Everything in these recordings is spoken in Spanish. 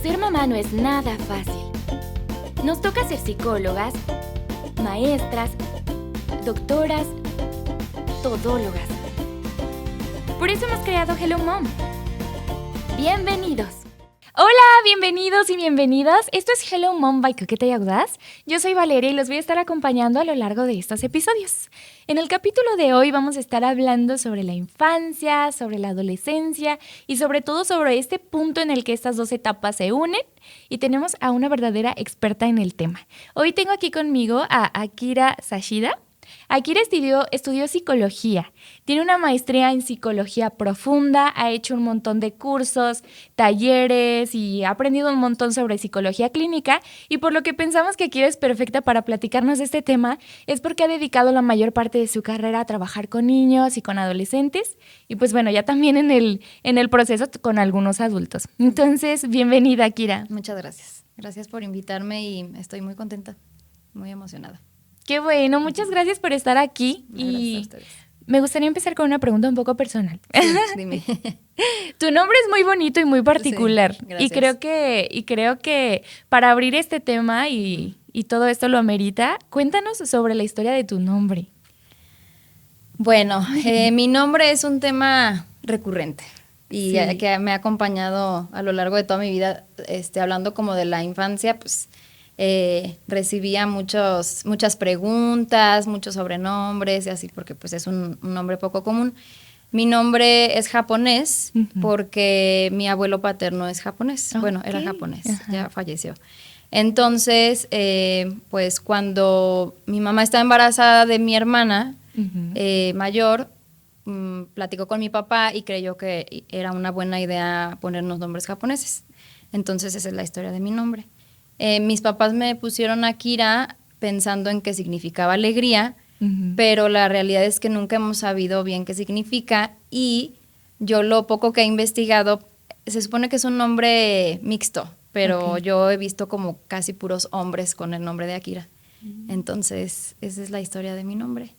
Ser mamá no es nada fácil. Nos toca ser psicólogas, maestras, doctoras, todólogas. Por eso hemos creado Hello Mom. Bienvenidos. Hola, bienvenidos y bienvenidas. Esto es Hello Mom by Coqueta y Audaz. Yo soy Valeria y los voy a estar acompañando a lo largo de estos episodios. En el capítulo de hoy vamos a estar hablando sobre la infancia, sobre la adolescencia y sobre todo sobre este punto en el que estas dos etapas se unen y tenemos a una verdadera experta en el tema. Hoy tengo aquí conmigo a Akira Sashida. Akira estudió psicología, tiene una maestría en psicología profunda, ha hecho un montón de cursos, talleres y ha aprendido un montón sobre psicología clínica y por lo que pensamos que Akira es perfecta para platicarnos de este tema es porque ha dedicado la mayor parte de su carrera a trabajar con niños y con adolescentes y pues bueno, ya también en el proceso con algunos adultos. Entonces, bienvenida Akira. Muchas gracias. Gracias por invitarme y estoy muy contenta, muy emocionada. Qué bueno, muchas gracias por estar aquí. Gracias y a ustedes. Me gustaría empezar con una pregunta un poco personal. Sí, dime. Tu nombre es muy bonito y muy particular. Sí, gracias. Y creo que para abrir este tema y todo esto lo amerita, cuéntanos sobre la historia de tu nombre. Bueno, mi nombre es un tema recurrente y Sí. que me ha acompañado a lo largo de toda mi vida, hablando como de la infancia, pues recibía muchas preguntas, muchos sobrenombres y así, porque pues es un nombre poco común. Mi nombre es japonés porque mi abuelo paterno es japonés. Okay. Bueno, era japonés, Ajá. ya falleció. Entonces, pues cuando mi mamá estaba embarazada de mi hermana mayor, platicó con mi papá y creyó que era una buena idea ponernos nombres japoneses. Entonces, esa es la historia de mi nombre. Mis papás me pusieron Akira pensando en que significaba alegría, pero la realidad es que nunca hemos sabido bien qué significa y yo lo poco que he investigado, se supone que es un nombre mixto, pero yo he visto como casi puros hombres con el nombre de Akira. Entonces, esa es la historia de mi nombre.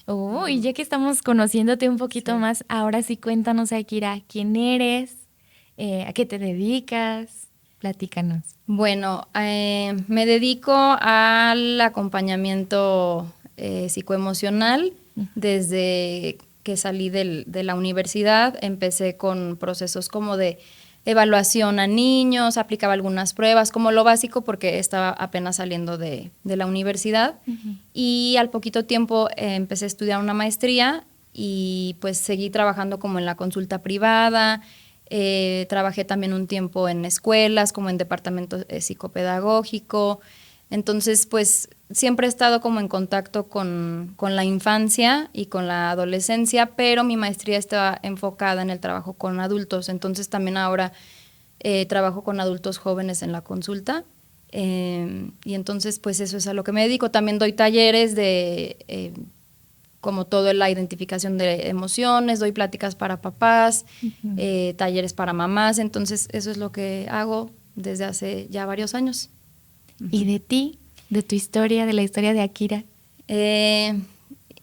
Oh, y ya que estamos conociéndote un poquito más, ahora sí cuéntanos, Akira, ¿quién eres? ¿A qué te dedicas? Platícanos. Bueno, me dedico al acompañamiento psicoemocional. Desde que salí de la universidad. Empecé con procesos como de evaluación a niños, aplicaba algunas pruebas, como lo básico porque estaba apenas saliendo de la universidad. Y al poquito tiempo empecé a estudiar una maestría y pues seguí trabajando como en la consulta privada. Trabajé también un tiempo en escuelas, como en departamento psicopedagógico. Entonces, pues siempre he estado como en contacto con la infancia y con la adolescencia, pero mi maestría estaba enfocada en el trabajo con adultos. Entonces, también ahora trabajo con adultos jóvenes en la consulta. Y entonces, pues eso es a lo que me dedico. También doy talleres de como todo la identificación de emociones, doy pláticas para papás, talleres para mamás, entonces eso es lo que hago desde hace ya varios años. ¿Y de ti? ¿De tu historia, de la historia de Akira?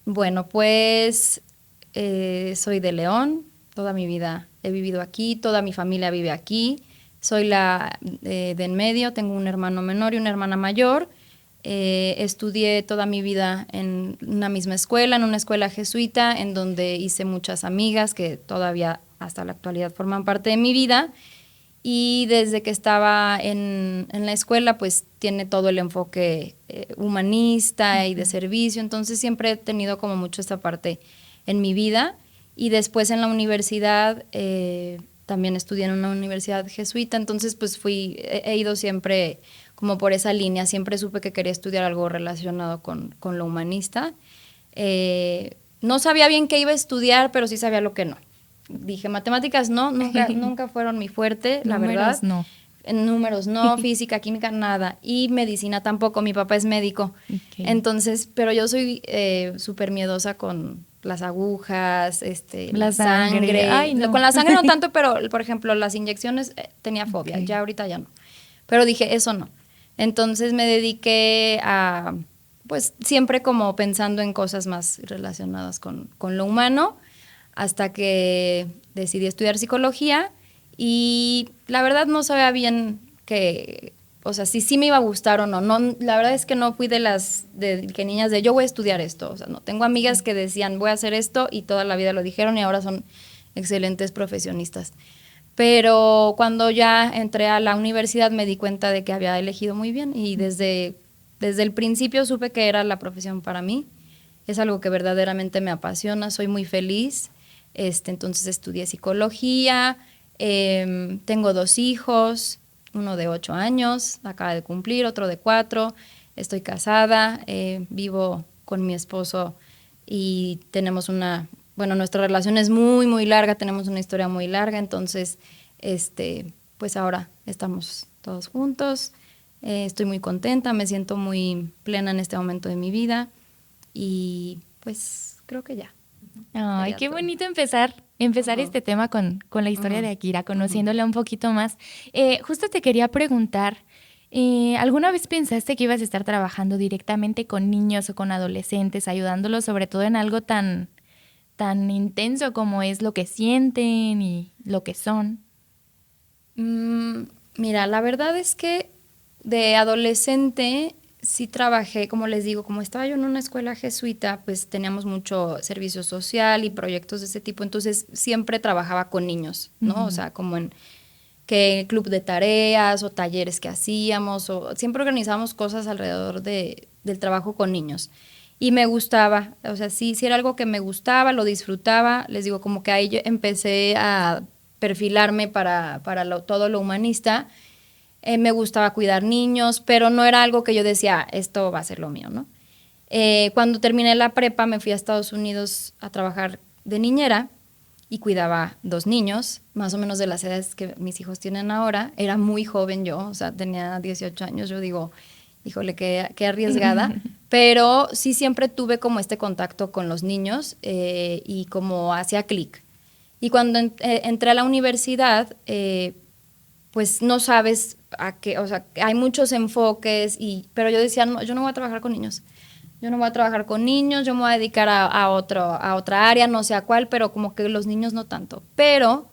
Bueno, pues soy de León, toda mi vida he vivido aquí, toda mi familia vive aquí, soy la de en medio, tengo un hermano menor y una hermana mayor. Estudié toda mi vida en una misma escuela, en una escuela jesuita, en donde hice muchas amigas que todavía hasta la actualidad forman parte de mi vida. Y desde que estaba en la escuela, pues tiene todo el enfoque humanista y de servicio. Entonces siempre he tenido como mucho esta parte en mi vida. Y después en la universidad, también estudié en una universidad jesuita. Entonces pues he ido siempre como por esa línea, siempre supe que quería estudiar algo relacionado con lo humanista. No sabía bien qué iba a estudiar, pero sí sabía lo que no. Dije, matemáticas no, nunca fueron mi fuerte, la verdad. No. En números no, física, química, nada. Y medicina tampoco, mi papá es médico. Entonces, pero yo soy súper miedosa con las agujas, la sangre. Ay, no. Con la sangre no tanto, pero por ejemplo, las inyecciones tenía fobia, ya ahorita ya no. Pero dije, eso no. Entonces me dediqué a, pues siempre como pensando en cosas más relacionadas con lo humano, hasta que decidí estudiar psicología y la verdad no sabía bien que, o sea, si sí me iba a gustar o no. La verdad es que no fui de las que niñas de yo voy a estudiar esto. O sea, no. Tengo amigas que decían voy a hacer esto y toda la vida lo dijeron y ahora son excelentes profesionistas. Pero cuando ya entré a la universidad me di cuenta de que había elegido muy bien y desde el principio supe que era la profesión para mí. Es algo que verdaderamente me apasiona, soy muy feliz. Entonces estudié psicología, tengo 2 hijos, uno de 8 años, acaba de cumplir, otro de 4, estoy casada, vivo con mi esposo y tenemos nuestra relación es muy, muy larga, tenemos una historia muy larga, entonces, pues ahora estamos todos juntos, estoy muy contenta, me siento muy plena en este momento de mi vida y pues creo que ya. Ay, qué bonito empezar este tema con la historia de Akira, conociéndola un poquito más. Justo te quería preguntar, ¿alguna vez pensaste que ibas a estar trabajando directamente con niños o con adolescentes, ayudándolos sobre todo en algo tan intenso como es lo que sienten y lo que son? Mira, la verdad es que de adolescente sí trabajé, como les digo, como estaba yo en una escuela jesuita, pues teníamos mucho servicio social y proyectos de ese tipo, entonces siempre trabajaba con niños, ¿no? Uh-huh. O sea, como en que club de tareas o talleres que hacíamos, o siempre organizábamos cosas alrededor del trabajo con niños. Y me gustaba, o sea, sí era algo que me gustaba, lo disfrutaba, les digo, como que ahí yo empecé a perfilarme para todo lo humanista. Me gustaba cuidar niños, pero no era algo que yo decía, esto va a ser lo mío, ¿no? Cuando terminé la prepa me fui a Estados Unidos a trabajar de niñera y cuidaba 2 niños, más o menos de las edades que mis hijos tienen ahora. Era muy joven yo, o sea, tenía 18 años, yo digo, híjole, qué arriesgada, pero sí siempre tuve como este contacto con los niños y como hacía clic. Y cuando entré a la universidad, pues no sabes a qué, o sea, hay muchos enfoques, pero yo decía, no, yo no voy a trabajar con niños. Yo no voy a trabajar con niños, yo me voy a dedicar a otra área, no sé a cuál, pero como que los niños no tanto. Pero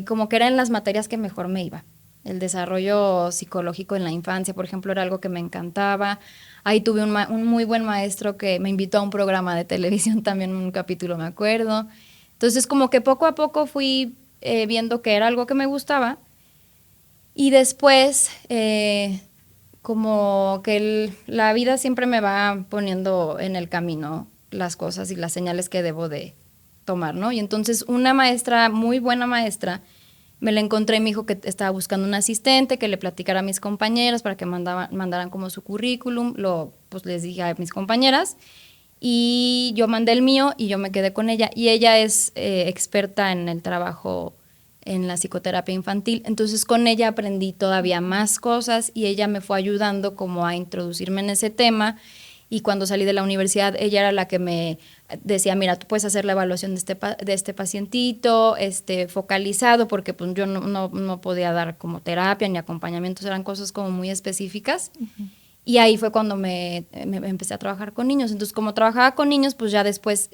como que eran las materias que mejor me iba. El desarrollo psicológico en la infancia, por ejemplo, era algo que me encantaba. Ahí tuve un muy buen maestro que me invitó a un programa de televisión, también un capítulo me acuerdo. Entonces como que poco a poco fui viendo que era algo que me gustaba y después como que la vida siempre me va poniendo en el camino las cosas y las señales que debo de tomar, ¿no? Y entonces una maestra, muy buena maestra, me la encontré y me dijo que estaba buscando un asistente, que le platicara a mis compañeras para que mandaran como su currículum, pues les dije a mis compañeras y yo mandé el mío y yo me quedé con ella y ella es experta en el trabajo en la psicoterapia infantil, entonces con ella aprendí todavía más cosas y ella me fue ayudando como a introducirme en ese tema y cuando salí de la universidad ella era la que me decía, mira, tú puedes hacer la evaluación de este pacientito, focalizado, porque pues yo no podía dar como terapia ni acompañamientos, eran cosas como muy específicas. Uh-huh. Y ahí fue cuando me empecé a trabajar con niños. Entonces, como trabajaba con niños, pues ya después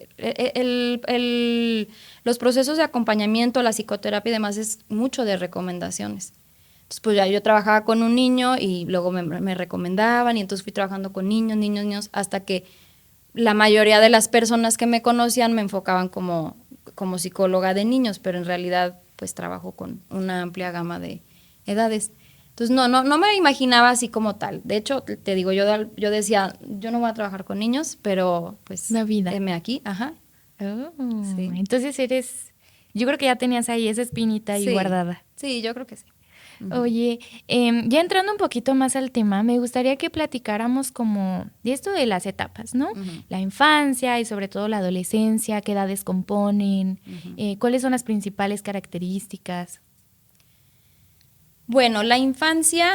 los procesos de acompañamiento, la psicoterapia y demás es mucho de recomendaciones. Entonces, pues ya yo trabajaba con un niño y luego me recomendaban y entonces fui trabajando con niños, hasta que la mayoría de las personas que me conocían me enfocaban como psicóloga de niños, pero en realidad pues trabajo con una amplia gama de edades. Entonces no me imaginaba así como tal. De hecho, te digo, yo decía, yo no voy a trabajar con niños, pero pues la vida. Heme aquí, ajá. Oh, sí. Entonces yo creo que ya tenías ahí esa espinita ahí guardada. Sí, yo creo que sí. Oye, ya entrando un poquito más al tema, me gustaría que platicáramos como de esto de las etapas, ¿no? Uh-huh. La infancia y sobre todo la adolescencia, qué edades componen, uh-huh. ¿Cuáles son las principales características? Bueno, la infancia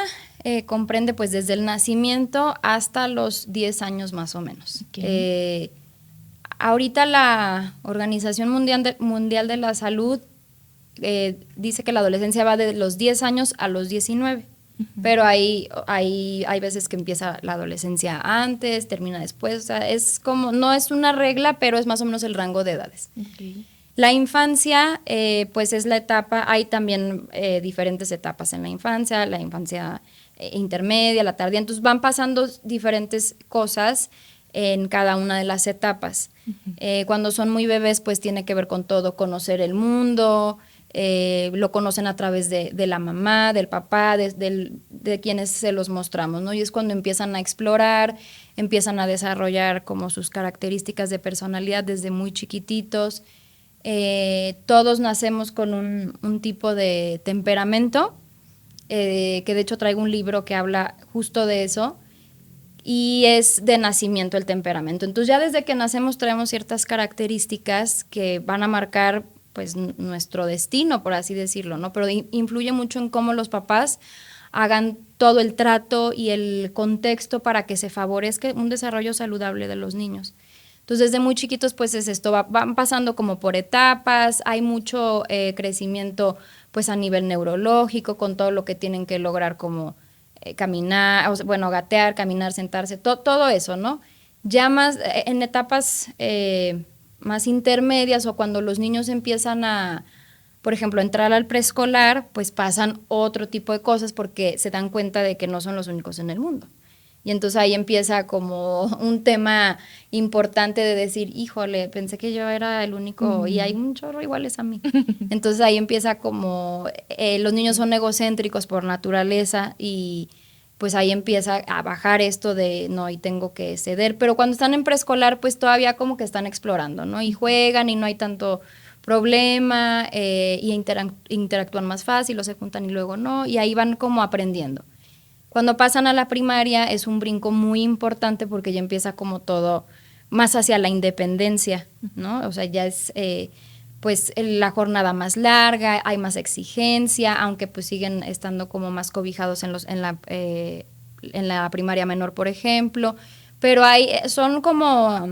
comprende pues desde el nacimiento hasta los 10 años más o menos. Okay. Ahorita la Organización Mundial de la Salud dice que la adolescencia va de los 10 años a los 19, uh-huh. Pero hay veces que empieza la adolescencia antes, termina después, o sea, es como, no es una regla, pero es más o menos el rango de edades. Okay. La infancia, pues es la etapa, hay también diferentes etapas en la infancia intermedia, la tardía, entonces van pasando diferentes cosas en cada una de las etapas. Cuando son muy bebés, pues tiene que ver con todo, conocer el mundo, lo conocen a través de la mamá, del papá, de quienes se los mostramos, ¿no? Y es cuando empiezan a explorar, empiezan a desarrollar como sus características de personalidad desde muy chiquititos. Todos nacemos con un tipo de temperamento, que de hecho traigo un libro que habla justo de eso, y es de nacimiento el temperamento. Entonces ya desde que nacemos traemos ciertas características que van a marcar pues nuestro destino, por así decirlo, ¿no? Pero influye mucho en cómo los papás hagan todo el trato y el contexto para que se favorezca un desarrollo saludable de los niños. Entonces, desde muy chiquitos, pues es esto, van pasando como por etapas, hay mucho crecimiento pues a nivel neurológico, con todo lo que tienen que lograr como caminar, gatear, caminar, sentarse, todo eso, ¿no? Ya más en etapas más intermedias o cuando los niños empiezan a, por ejemplo, entrar al preescolar, pues pasan otro tipo de cosas porque se dan cuenta de que no son los únicos en el mundo. Y entonces ahí empieza como un tema importante de decir, híjole, pensé que yo era el único y hay un chorro iguales a mí. Entonces ahí empieza como, los niños son egocéntricos por naturaleza y pues ahí empieza a bajar esto de no, y tengo que ceder. Pero cuando están en preescolar, pues todavía como que están explorando, ¿no? Y juegan y no hay tanto problema y interactúan más fácil o se juntan y luego no, y ahí van como aprendiendo. Cuando pasan a la primaria es un brinco muy importante porque ya empieza como todo más hacia la independencia, ¿no? O sea, ya es pues la jornada más larga, hay más exigencia, aunque pues siguen estando como más cobijados en la primaria menor, por ejemplo, pero son como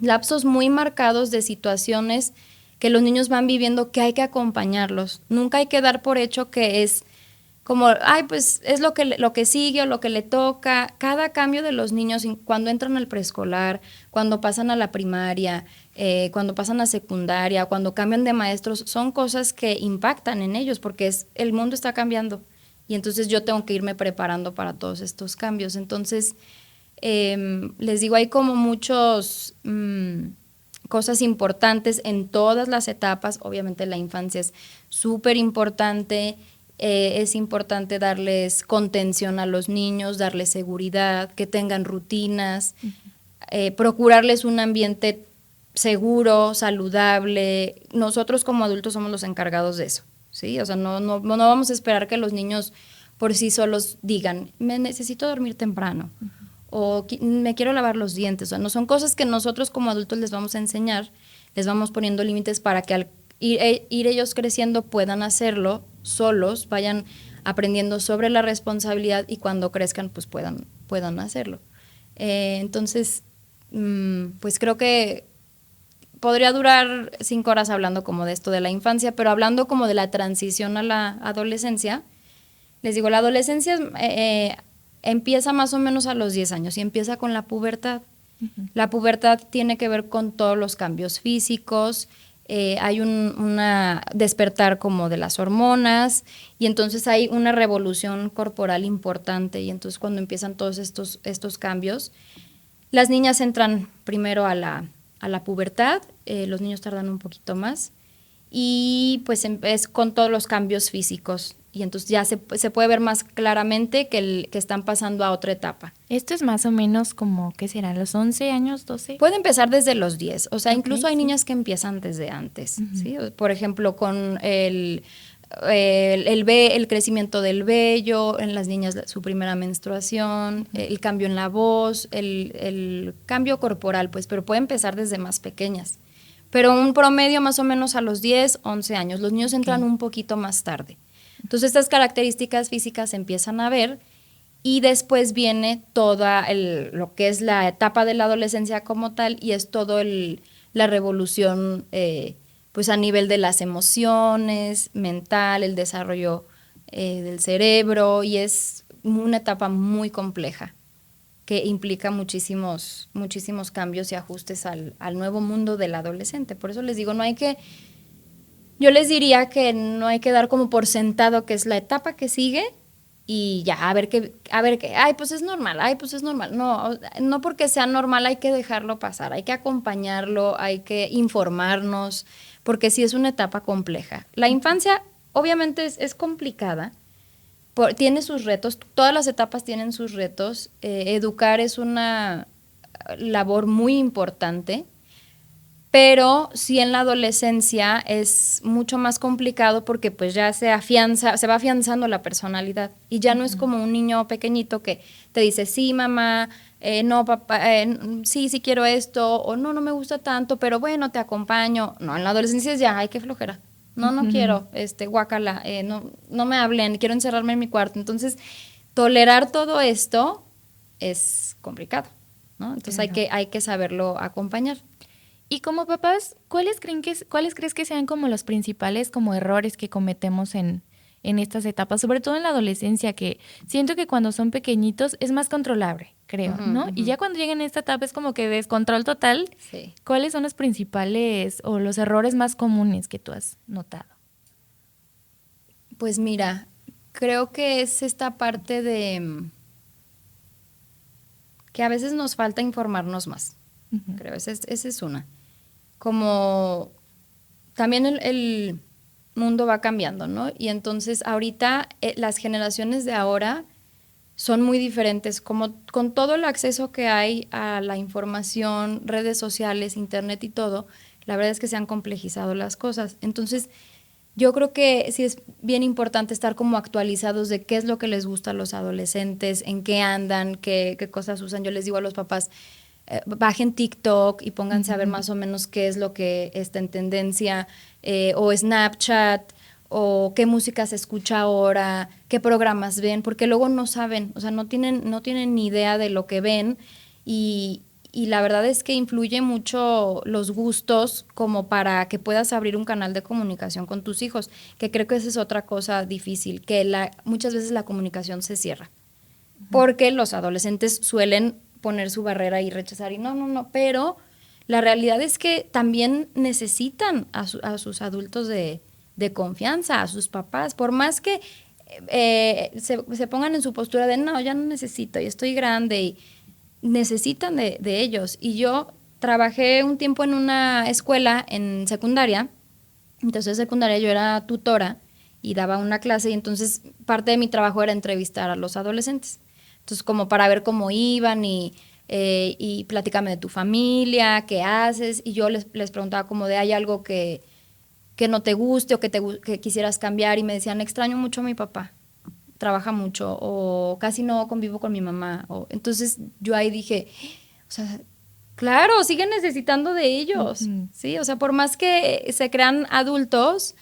lapsos muy marcados de situaciones que los niños van viviendo que hay que acompañarlos. Nunca hay que dar por hecho que es como, pues es lo que sigue o lo que le toca. Cada cambio de los niños, cuando entran al preescolar, cuando pasan a la primaria, cuando pasan a secundaria, cuando cambian de maestros, son cosas que impactan en ellos porque el mundo está cambiando y entonces yo tengo que irme preparando para todos estos cambios. Entonces, les digo, hay como muchos cosas importantes en todas las etapas. Obviamente la infancia es súper importante. Es importante darles contención a los niños, darles seguridad, que tengan rutinas, procurarles un ambiente seguro, saludable. Nosotros como adultos somos los encargados de eso, ¿sí? O sea, no vamos a esperar que los niños por sí solos digan, me necesito dormir temprano, o me quiero lavar los dientes. O sea, no son cosas que nosotros como adultos les vamos a enseñar, les vamos poniendo límites para que al ir ellos creciendo puedan hacerlo solos, vayan aprendiendo sobre la responsabilidad y cuando crezcan pues puedan hacerlo. Entonces, pues creo que podría durar 5 horas hablando como de esto de la infancia, pero hablando como de la transición a la adolescencia, les digo, la adolescencia empieza más o menos a los 10 años y empieza con la pubertad. La pubertad tiene que ver con todos los cambios físicos, hay una despertar como de las hormonas y entonces hay una revolución corporal importante y entonces cuando empiezan todos estos cambios, las niñas entran primero a la pubertad, los niños tardan un poquito más y pues es con todos los cambios físicos y entonces ya se puede ver más claramente que están pasando a otra etapa. Esto es más o menos como, ¿qué será? ¿Los 11 años, 12? Puede empezar desde los 10, o sea, incluso hay niñas que empiezan desde antes, ¿sí? Por ejemplo, con el crecimiento del vello, en las niñas su primera menstruación, el cambio en la voz, el cambio corporal, pues, pero puede empezar desde más pequeñas. Pero un promedio más o menos a los 10, 11 años. Los niños entran un poquito más tarde. Entonces estas características físicas se empiezan a ver y después viene toda lo que es la etapa de la adolescencia como tal y es todo la revolución pues a nivel de las emociones, mental, el desarrollo del cerebro y es una etapa muy compleja. que implica muchísimos cambios y ajustes al nuevo mundo del adolescente. Por eso les digo, yo les diría que no hay que dar como por sentado que es la etapa que sigue y ya, a ver qué, ay, pues es normal, no porque sea normal hay que dejarlo pasar, hay que acompañarlo, hay que informarnos, porque sí es una etapa compleja. La infancia obviamente es complicada, tiene sus retos, todas las etapas tienen sus retos, educar es una labor muy importante, pero sí en la adolescencia es mucho más complicado porque pues ya se va afianzando la personalidad y ya no es como un niño pequeñito que te dice, sí, mamá, no, papá, sí, sí quiero esto, o no, no me gusta tanto, pero bueno, te acompaño. No, en la adolescencia es ya, ay, qué flojera. No, no quiero, guácala, no me hablen, quiero encerrarme en mi cuarto. Entonces, tolerar todo esto es complicado, ¿no? Entonces Claro. hay que saberlo acompañar. Y como papás, ¿cuáles crees que sean como los principales como errores que cometemos en estas etapas? Sobre todo en la adolescencia, que siento que cuando son pequeñitos es más controlable, creo, ¿no? Y ya cuando llegan a esta etapa es como que descontrol total. Sí. ¿Cuáles son los principales o los errores más comunes que tú has notado? Pues mira, creo que es esta parte de que a veces nos falta informarnos más. Creo, esa es una. Como también el mundo va cambiando, ¿no? Y entonces ahorita las generaciones de ahora son muy diferentes, como con todo el acceso que hay a la información, redes sociales, internet y todo, la verdad es que se han complejizado las cosas. Entonces, yo creo que sí es bien importante estar como actualizados de qué es lo que les gusta a los adolescentes, en qué andan, qué cosas usan. Yo les digo a los papás, bajen TikTok y pónganse a ver más o menos qué es lo que está en tendencia, o Snapchat, o qué música se escucha ahora, qué programas ven, porque luego no saben, o sea, no tienen ni idea de lo que ven y la verdad es que influye mucho los gustos como para que puedas abrir un canal de comunicación con tus hijos, que creo que esa es otra cosa difícil, que muchas veces la comunicación se cierra, porque los adolescentes suelen poner su barrera y rechazar y no, pero la realidad es que también necesitan a sus adultos de confianza, a sus papás, por más que se pongan en su postura de no, ya no necesito, ya estoy grande y necesitan de ellos. Y yo trabajé un tiempo en una escuela en secundaria, entonces en secundaria yo era tutora y daba una clase y entonces parte de mi trabajo era entrevistar a los adolescentes. Entonces como para ver cómo iban y platícame de tu familia, qué haces, y yo les preguntaba como de hay algo que no te guste o que quisieras cambiar y me decían extraño mucho a mi papá, trabaja mucho o casi no convivo con mi mamá. Entonces yo ahí dije, o sea, claro, siguen necesitando de ellos, ¿sí? O sea, por más que se crean adultos,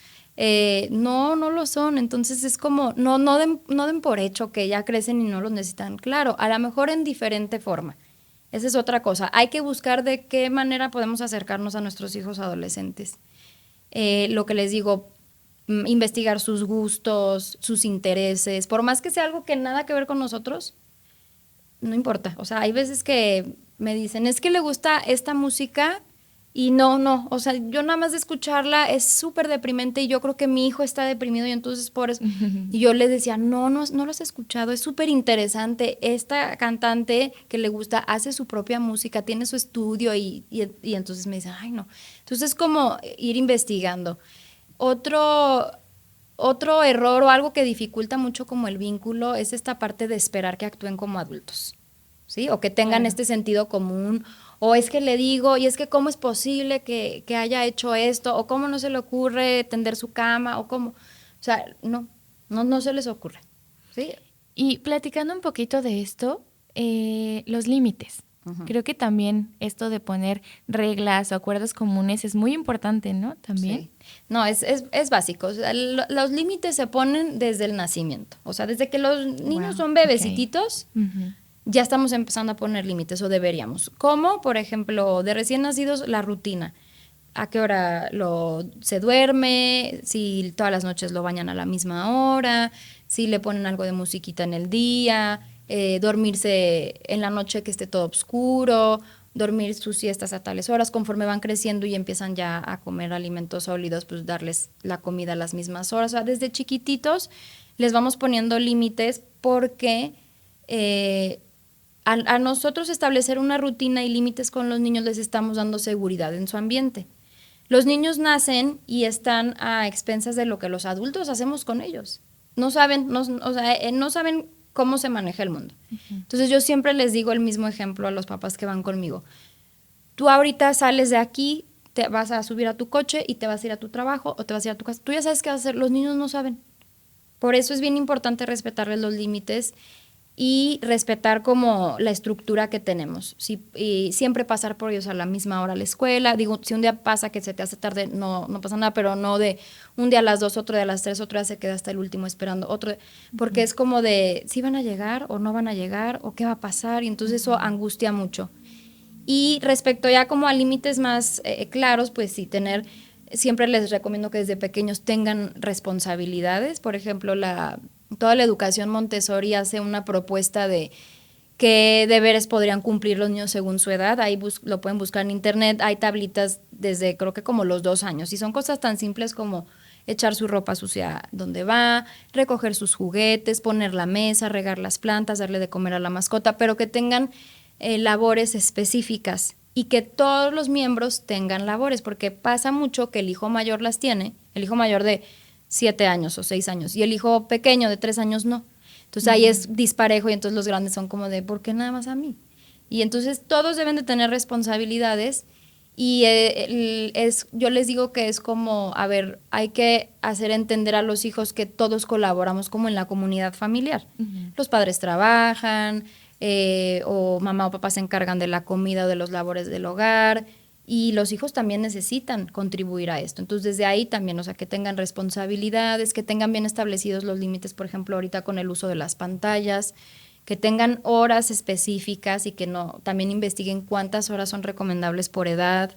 no lo son. Entonces es como, no den por hecho que ya crecen y no los necesitan. Claro, a lo mejor en diferente forma. Esa es otra cosa. Hay que buscar de qué manera podemos acercarnos a nuestros hijos adolescentes. Lo que les digo, investigar sus gustos, sus intereses, por más que sea algo que nada que ver con nosotros, no importa. O sea, hay veces que me dicen, es que le gusta esta música y no, o sea, yo nada más de escucharla es súper deprimente y yo creo que mi hijo está deprimido y entonces por eso, y yo les decía, no lo has escuchado, es súper interesante, esta cantante que le gusta hace su propia música, tiene su estudio y entonces me dicen, ay no, entonces es como ir investigando. Otro error o algo que dificulta mucho como el vínculo es esta parte de esperar que actúen como adultos, ¿sí? O que tengan este sentido común, o es que le digo, y es que cómo es posible que haya hecho esto, o cómo no se le ocurre tender su cama, o cómo, o sea, no se les ocurre, ¿sí? Y platicando un poquito de esto, los límites. Creo que también esto de poner reglas o acuerdos comunes es muy importante, ¿no? También. Sí. No, es básico. O sea, los límites se ponen desde el nacimiento. O sea, desde que los niños son bebecititos, ya estamos empezando a poner límites o deberíamos. Como, por ejemplo, de recién nacidos, la rutina. A qué hora se duerme, si todas las noches lo bañan a la misma hora, si le ponen algo de musiquita en el día, dormirse en la noche que esté todo oscuro, dormir sus siestas a tales horas. Conforme van creciendo y empiezan ya a comer alimentos sólidos, pues darles la comida a las mismas horas. O sea, desde chiquititos les vamos poniendo límites porque a nosotros establecer una rutina y límites con los niños les estamos dando seguridad en su ambiente. Los niños nacen y están a expensas de lo que los adultos hacemos con ellos. No saben, no saben cómo se maneja el mundo. Entonces yo siempre les digo el mismo ejemplo a los papás que van conmigo. Tú ahorita sales de aquí, te vas a subir a tu coche y te vas a ir a tu trabajo o te vas a ir a tu casa. Tú ya sabes qué vas a hacer, los niños no saben. Por eso es bien importante respetarles los límites y respetar como la estructura que tenemos. Y siempre pasar por ellos a la misma hora a la escuela. Digo, si un día pasa que se te hace tarde, no pasa nada, pero no de un día a las 2, otro día a las 3, otro día se queda hasta el último esperando, porque es como de si van a llegar o no van a llegar o qué va a pasar, y entonces eso angustia mucho. Y respecto ya como a límites más claros, pues sí, siempre les recomiendo que desde pequeños tengan responsabilidades. Por ejemplo, toda la educación Montessori hace una propuesta de qué deberes podrían cumplir los niños según su edad. Ahí lo pueden buscar en internet. Hay tablitas desde creo que como los 2 años. Y son cosas tan simples como echar su ropa sucia donde va, recoger sus juguetes, poner la mesa, regar las plantas, darle de comer a la mascota, pero que tengan labores específicas y que todos los miembros tengan labores, porque pasa mucho que el hijo mayor las tiene, el hijo mayor de 7 años o 6 años, y el hijo pequeño de 3 años no. Entonces ahí es disparejo y entonces los grandes son como de, ¿por qué nada más a mí? Y entonces todos deben de tener responsabilidades y yo les digo que es como, a ver, hay que hacer entender a los hijos que todos colaboramos como en la comunidad familiar. Los padres trabajan, o mamá o papá se encargan de la comida o de los labores del hogar, y los hijos también necesitan contribuir a esto. Entonces, desde ahí también, o sea, que tengan responsabilidades, que tengan bien establecidos los límites, por ejemplo, ahorita con el uso de las pantallas, que tengan horas específicas y que también investiguen cuántas horas son recomendables por edad,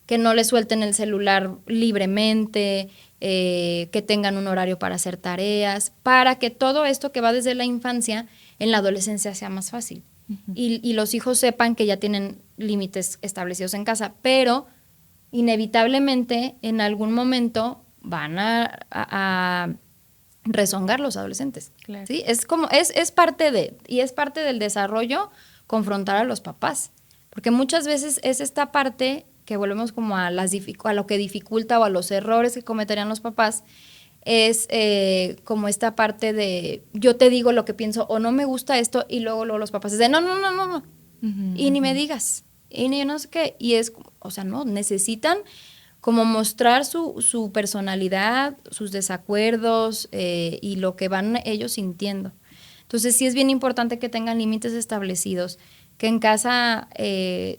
que no les suelten el celular libremente, que tengan un horario para hacer tareas, para que todo esto que va desde la infancia en la adolescencia sea más fácil. Y los hijos sepan que ya tienen límites establecidos en casa, pero inevitablemente en algún momento van a rezongar los adolescentes. Claro. ¿Sí? Es como, es parte del desarrollo confrontar a los papás, porque muchas veces es esta parte que volvemos como a lo que dificulta o a los errores que cometerían los papás, es como esta parte de yo te digo lo que pienso o no me gusta esto, y luego los papás dicen no, y ni me digas, y ni no sé qué, y es, o sea, no, necesitan como mostrar su personalidad, sus desacuerdos y lo que van ellos sintiendo. Entonces sí es bien importante que tengan límites establecidos, que en casa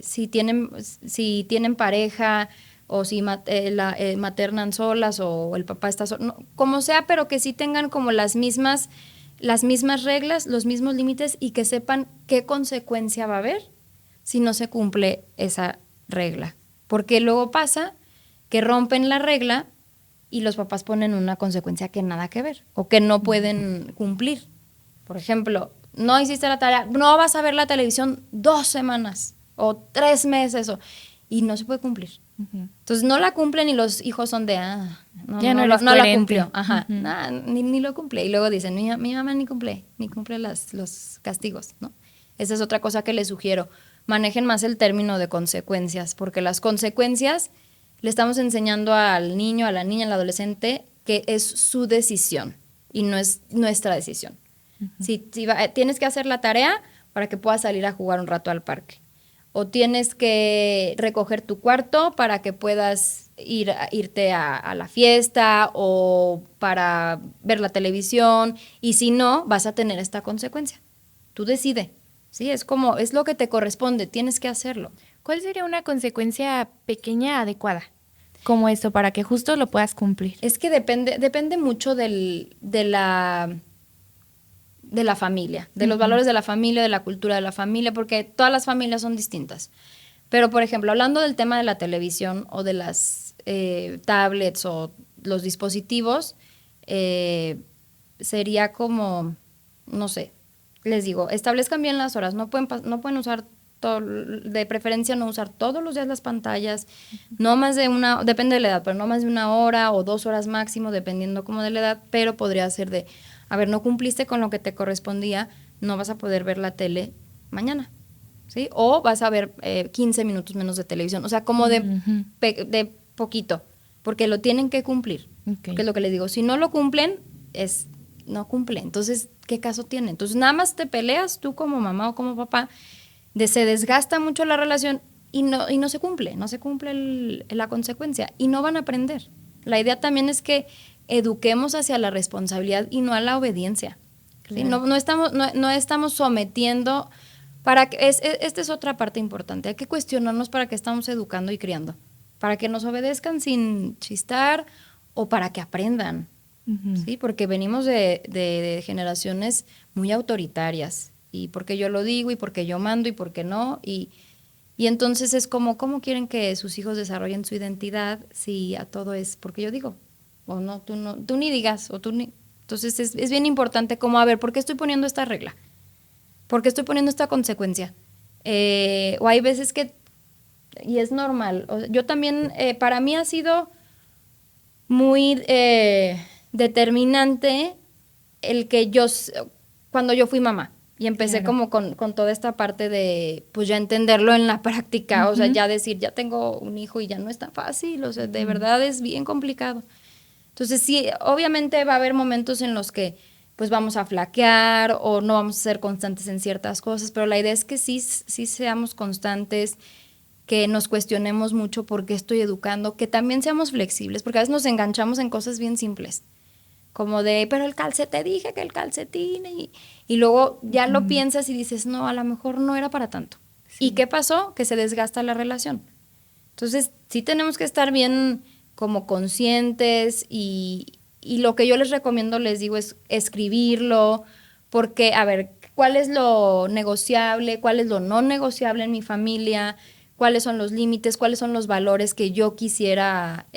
si tienen pareja o si maternan solas o el papá está solo, no, como sea, pero que sí tengan como las mismas reglas, los mismos límites, y que sepan qué consecuencia va a haber si no se cumple esa regla. Porque luego pasa que rompen la regla y los papás ponen una consecuencia que nada que ver o que no pueden cumplir. Por ejemplo, no hiciste la tarea, no vas a ver la televisión 2 semanas o 3 meses y no se puede cumplir. Entonces no la cumplen y los hijos son de, no la cumplió. Ajá, ni lo cumple. Y luego dicen, mi mamá ni cumple los castigos, ¿no? Esa es otra cosa que les sugiero. Manejen más el término de consecuencias, porque las consecuencias le estamos enseñando al niño, a la niña, al adolescente que es su decisión y no es nuestra decisión. Tienes que hacer la tarea para que puedas salir a jugar un rato al parque. O tienes que recoger tu cuarto para que puedas irte a la fiesta o para ver la televisión. Y si no, vas a tener esta consecuencia. Tú decide. Sí, es lo que te corresponde. Tienes que hacerlo. ¿Cuál sería una consecuencia pequeña adecuada? Como esto, para que justo lo puedas cumplir. Es que depende mucho de la familia, de los valores de la familia, de la cultura de la familia, porque todas las familias son distintas. Pero, por ejemplo, hablando del tema de la televisión o de las tablets o los dispositivos, sería como, no sé, les digo, establezcan bien las horas, no pueden usar de preferencia no usar todos los días las pantallas, no más de depende de la edad, pero no más de 1 hora o 2 horas máximo, dependiendo como de la edad, pero podría ser de, a ver, no cumpliste con lo que te correspondía, no vas a poder ver la tele mañana, ¿sí? O vas a ver 15 minutos menos de televisión, o sea, como de poquito, porque lo tienen que cumplir, que es lo que les digo, si no lo cumplen, no cumple, entonces, ¿qué caso tiene? Entonces, nada más te peleas tú como mamá o como papá, se desgasta mucho la relación y no se cumple la consecuencia y no van a aprender. La idea también es que eduquemos hacia la responsabilidad y no a la obediencia. Claro. ¿Sí? No estamos sometiendo, esta es otra parte importante, hay que cuestionarnos para qué estamos educando y criando, para que nos obedezcan sin chistar o para que aprendan, ¿sí? Porque venimos de generaciones muy autoritarias, y porque yo lo digo, y porque yo mando, y porque no, y entonces es como, ¿cómo quieren que sus hijos desarrollen su identidad si a todo es porque yo digo? O no, tú ni digas, o tú ni... Entonces es bien importante como, a ver, ¿por qué estoy poniendo esta regla? ¿Por qué estoy poniendo esta consecuencia? O hay veces que, y es normal, yo también, para mí ha sido muy determinante el que cuando yo fui mamá, y empecé como con toda esta parte de, pues ya entenderlo en la práctica, o sea, ya decir, ya tengo un hijo y ya no es tan fácil, o sea, de verdad es bien complicado. Entonces sí, obviamente va a haber momentos en los que pues vamos a flaquear o no vamos a ser constantes en ciertas cosas, pero la idea es que sí seamos constantes, que nos cuestionemos mucho por qué estoy educando, que también seamos flexibles, porque a veces nos enganchamos en cosas bien simples, como de, pero te dije que el calcetín, y luego ya lo piensas y dices, no, a lo mejor no era para tanto. Sí. ¿Y qué pasó? Que se desgasta la relación. Entonces, sí tenemos que estar bien como conscientes, y lo que yo les recomiendo, les digo, es escribirlo, porque, a ver, ¿cuál es lo negociable? ¿Cuál es lo no negociable en mi familia? ¿Cuáles son los límites? ¿Cuáles son los valores que yo quisiera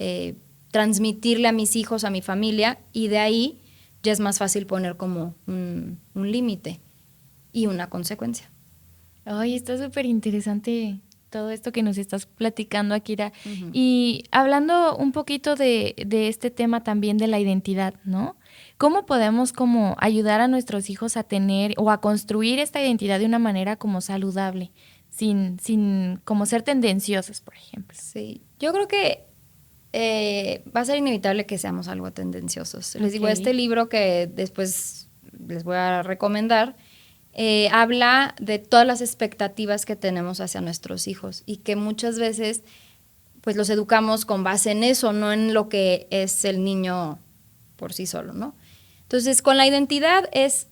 transmitirle a mis hijos, a mi familia? Y de ahí ya es más fácil poner como un límite y una consecuencia. Ay, está súper interesante todo esto que nos estás platicando, Akira. Y hablando un poquito de este tema también de la identidad, ¿no? ¿Cómo podemos como ayudar a nuestros hijos a tener o a construir esta identidad de una manera como saludable, sin como ser tendenciosas, por ejemplo? Sí, yo creo que va a ser inevitable que seamos algo tendenciosos. Les digo, este libro que después les voy a recomendar, habla de todas las expectativas que tenemos hacia nuestros hijos y que muchas veces pues los educamos con base en eso, no en lo que es el niño por sí solo, ¿no? Entonces, con la identidad es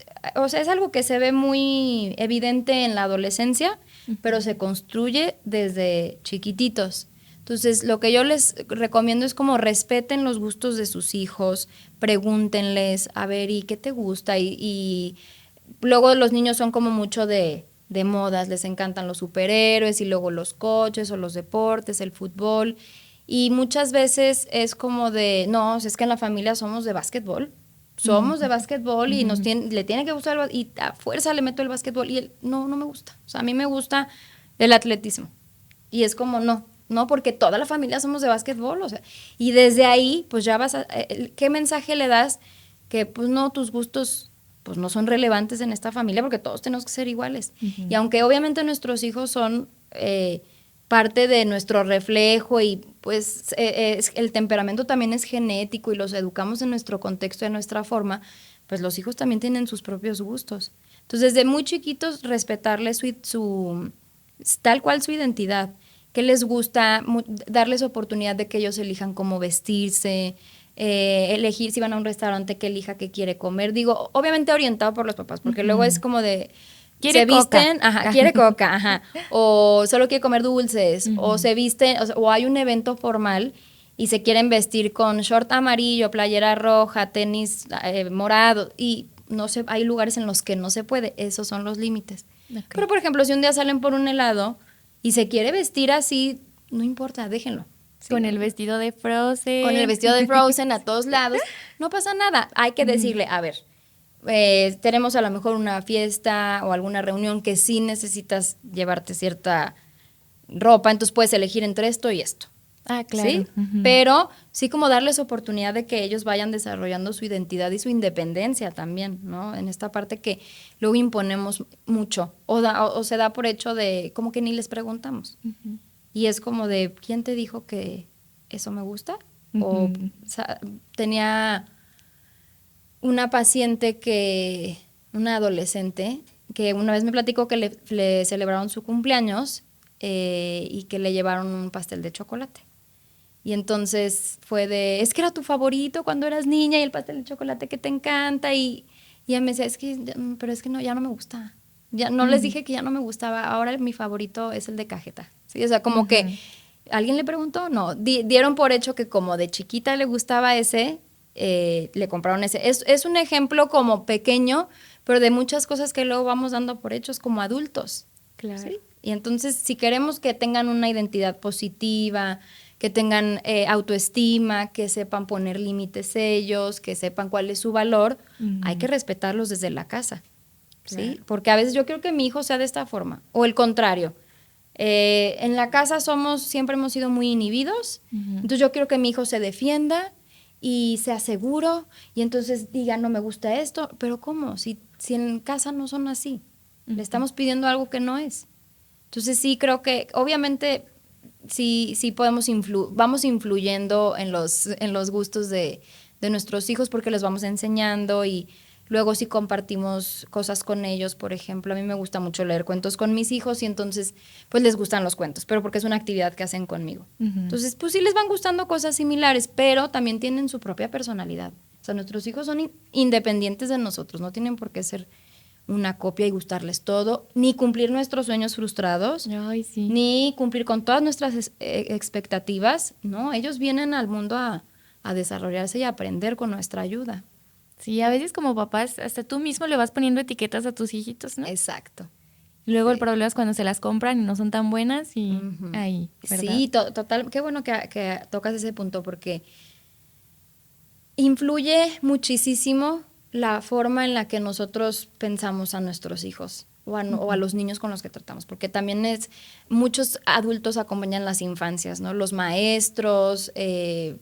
algo que se ve muy evidente en la adolescencia, pero se construye desde chiquititos. Entonces, lo que yo les recomiendo es como respeten los gustos de sus hijos, pregúntenles, a ver, ¿y qué te gusta? Y luego los niños son como mucho de modas, les encantan los superhéroes y luego los coches o los deportes, el fútbol. Y muchas veces es como de, no, es que en la familia somos de básquetbol. Somos de básquetbol y le tiene que gustar, y a fuerza le meto el básquetbol y él, no me gusta. O sea, a mí me gusta el atletismo. Y es como, no, porque toda la familia somos de básquetbol, o sea. Y desde ahí, pues ya vas a, ¿qué mensaje le das? Que pues no, tus gustos pues no son relevantes en esta familia porque todos tenemos que ser iguales. Y aunque obviamente nuestros hijos son parte de nuestro reflejo y pues el temperamento también es genético y los educamos en nuestro contexto, en nuestra forma, pues los hijos también tienen sus propios gustos. Entonces, desde muy chiquitos, respetarles tal cual su identidad, que les gusta, darles oportunidad de que ellos elijan cómo vestirse, elegir si van a un restaurante que elija qué quiere comer. Digo, obviamente orientado por los papás, porque luego es como de... Quiere visten, quiere coca, o solo quiere comer dulces, o se visten, o hay un evento formal y se quieren vestir con short amarillo, playera roja, tenis morado, y no sé, hay lugares en los que no se puede, esos son los límites. Okay. Pero, por ejemplo, si un día salen por un helado y se quiere vestir así, no importa, déjenlo. Sí. Con el vestido de Frozen. Con el vestido de Frozen a todos lados, no pasa nada. Hay que decirle, a ver, tenemos a lo mejor una fiesta o alguna reunión que sí necesitas llevarte cierta ropa, entonces puedes elegir entre esto y esto. Ah, claro. ¿Sí? Pero sí como darles oportunidad de que ellos vayan desarrollando su identidad y su independencia también, ¿no? En esta parte que luego imponemos mucho o se da por hecho de como que ni les preguntamos. Y es como de, ¿quién te dijo que eso me gusta? O sea, tenía una paciente una adolescente, que una vez me platicó que le celebraron su cumpleaños y que le llevaron un pastel de chocolate. Y entonces fue es que era tu favorito cuando eras niña y el pastel de chocolate que te encanta. Y ella me decía, pero es que no, ya no me gusta. Ya no les dije que ya no me gustaba, ahora mi favorito es el de cajeta. ¿Sí? O sea, como que ¿alguien le preguntó? No, dieron por hecho que como de chiquita le gustaba ese, le compraron ese. Es un ejemplo como pequeño, pero de muchas cosas que luego vamos dando por hechos como adultos. Claro. ¿Sí? Y entonces, si queremos que tengan una identidad positiva, que tengan autoestima, que sepan poner límites ellos, que sepan cuál es su valor, hay que respetarlos desde la casa. ¿Sí? Claro. Porque a veces yo quiero que mi hijo sea de esta forma, o el contrario. En la casa siempre hemos sido muy inhibidos, entonces yo quiero que mi hijo se defienda y sea seguro, y entonces diga, no me gusta esto, pero ¿cómo? Si en casa no son así, le estamos pidiendo algo que no es. Entonces sí creo que obviamente sí podemos vamos influyendo en los gustos de nuestros hijos porque les vamos enseñando y luego sí compartimos cosas con ellos. Por ejemplo, a mí me gusta mucho leer cuentos con mis hijos y entonces pues les gustan los cuentos, pero porque es una actividad que hacen conmigo. Entonces pues sí les van gustando cosas similares, pero también tienen su propia personalidad. O sea, nuestros hijos son independientes de nosotros, no tienen por qué ser una copia y gustarles todo, ni cumplir nuestros sueños frustrados, Ay, sí. ni cumplir con todas nuestras expectativas. No, ellos vienen al mundo a desarrollarse y a aprender con nuestra ayuda. Sí, a veces como papás, hasta tú mismo le vas poniendo etiquetas a tus hijitos, ¿no? Exacto. Luego el problema es cuando se las compran y no son tan buenas y ahí, ¿verdad? Sí, total. Qué bueno que tocas ese punto porque influye muchísimo la forma en la que nosotros pensamos a nuestros hijos o a los niños con los que tratamos, porque también muchos adultos acompañan las infancias, ¿no? Los maestros,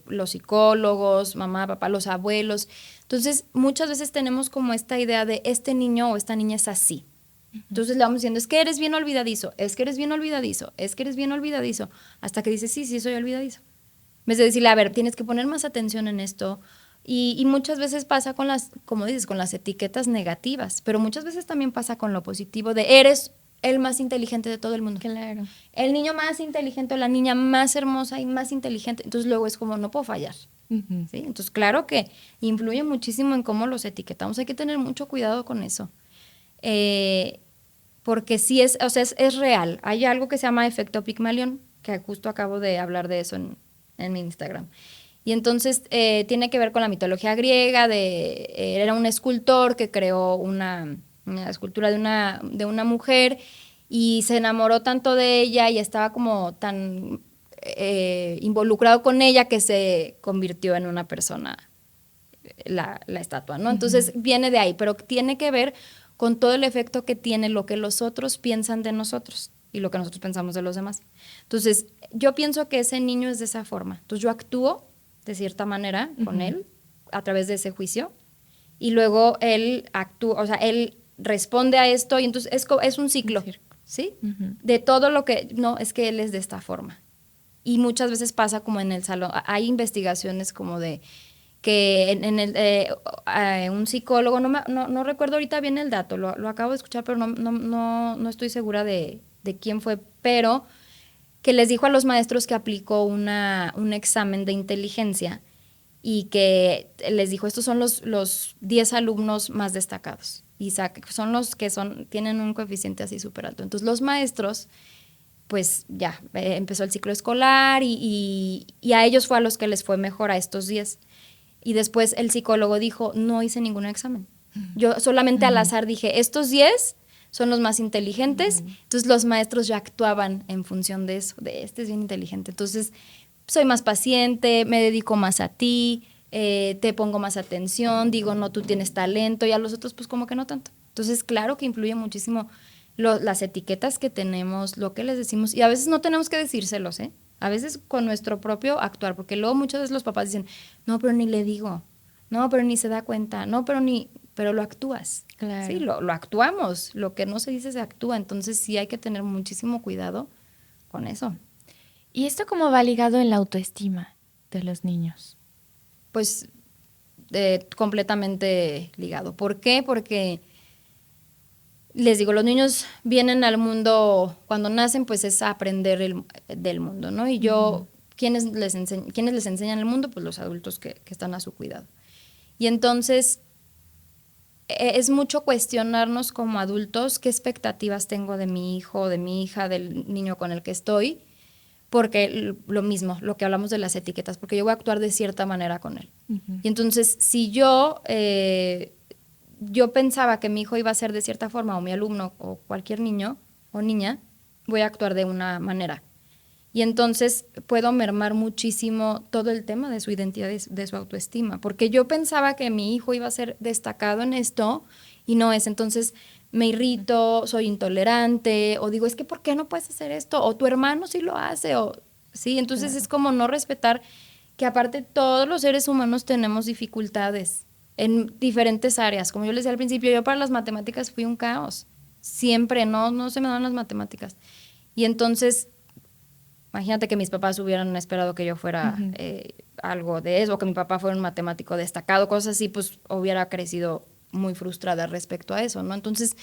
los psicólogos, mamá, papá, los abuelos. Entonces, muchas veces tenemos como esta idea de este niño o esta niña es así. Entonces le vamos diciendo, es que eres bien olvidadizo, es que eres bien olvidadizo, es que eres bien olvidadizo, hasta que dice, sí, soy olvidadizo. En vez de decirle, a ver, tienes que poner más atención en esto. Y muchas veces pasa con como dices, con las etiquetas negativas, pero muchas veces también pasa con lo positivo de eres el más inteligente de todo el mundo. Claro. El niño más inteligente o la niña más hermosa y más inteligente. Entonces luego es como, no puedo fallar. ¿Sí? Entonces claro que influye muchísimo en cómo los etiquetamos. Hay que tener mucho cuidado con eso. Porque sí es real. Hay algo que se llama efecto Pigmalión, que justo acabo de hablar de eso en mi Instagram. Y entonces tiene que ver con la mitología griega, era un escultor que creó una escultura de una mujer y se enamoró tanto de ella y estaba como tan involucrado con ella que se convirtió en una persona, la estatua, ¿no? Entonces viene de ahí, pero tiene que ver con todo el efecto que tiene lo que los otros piensan de nosotros y lo que nosotros pensamos de los demás. Entonces, yo pienso que ese niño es de esa forma. Entonces, yo actúo de cierta manera con él a través de ese juicio y luego él actúa, o sea, él responde a esto y entonces es un ciclo, ¿sí? De todo lo que, no, es que él es de esta forma. Y muchas veces pasa como en el salón, hay investigaciones como de que un psicólogo, no recuerdo ahorita bien el dato, lo acabo de escuchar, pero no estoy segura de quién fue, pero que les dijo a los maestros que aplicó un examen de inteligencia y que les dijo, estos son los 10 alumnos más destacados y son los que tienen un coeficiente así súper alto. Entonces los maestros, pues ya, empezó el ciclo escolar y a ellos fue a los que les fue mejor a estos 10. Y después el psicólogo dijo, no hice ningún examen. Yo solamente al azar dije, estos 10 son los más inteligentes, entonces los maestros ya actuaban en función de eso, de este es bien inteligente, entonces soy más paciente, me dedico más a ti, te pongo más atención, digo, no, tú tienes talento, y a los otros pues como que no tanto. Entonces, claro que influye muchísimo las etiquetas que tenemos, lo que les decimos, y a veces no tenemos que decírselos, ¿eh? A veces con nuestro propio actuar, porque luego muchas veces los papás dicen, no, pero ni le digo, no, pero ni se da cuenta, no, pero lo actúas. Claro. Sí, lo actuamos, lo que no se dice se actúa, entonces sí hay que tener muchísimo cuidado con eso. ¿Y esto cómo va ligado en la autoestima de los niños? Pues completamente ligado. ¿Por qué? Porque les digo, los niños vienen al mundo, cuando nacen, pues es a aprender del mundo, ¿no? Y yo, ¿quiénes les enseñan el mundo? Pues los adultos que están a su cuidado. Y entonces, es mucho cuestionarnos como adultos qué expectativas tengo de mi hijo, de mi hija, del niño con el que estoy, porque lo mismo, lo que hablamos de las etiquetas, porque yo voy a actuar de cierta manera con él. Y entonces, si yo pensaba que mi hijo iba a ser de cierta forma, o mi alumno, o cualquier niño o niña, voy a actuar de una manera. Y entonces puedo mermar muchísimo todo el tema de su identidad, de su autoestima, porque yo pensaba que mi hijo iba a ser destacado en esto y no es. Entonces me irrito, soy intolerante, o digo, es que ¿por qué no puedes hacer esto? O tu hermano sí lo hace, o sí. Entonces claro, es como no respetar que aparte todos los seres humanos tenemos dificultades en diferentes áreas. Como yo les decía al principio, yo para las matemáticas fui un caos. Siempre, no se me dan las matemáticas. Y entonces, imagínate que mis papás hubieran esperado que yo fuera algo de eso, o que mi papá fuera un matemático destacado, cosas así, pues hubiera crecido muy frustrada respecto a eso, ¿no? Entonces,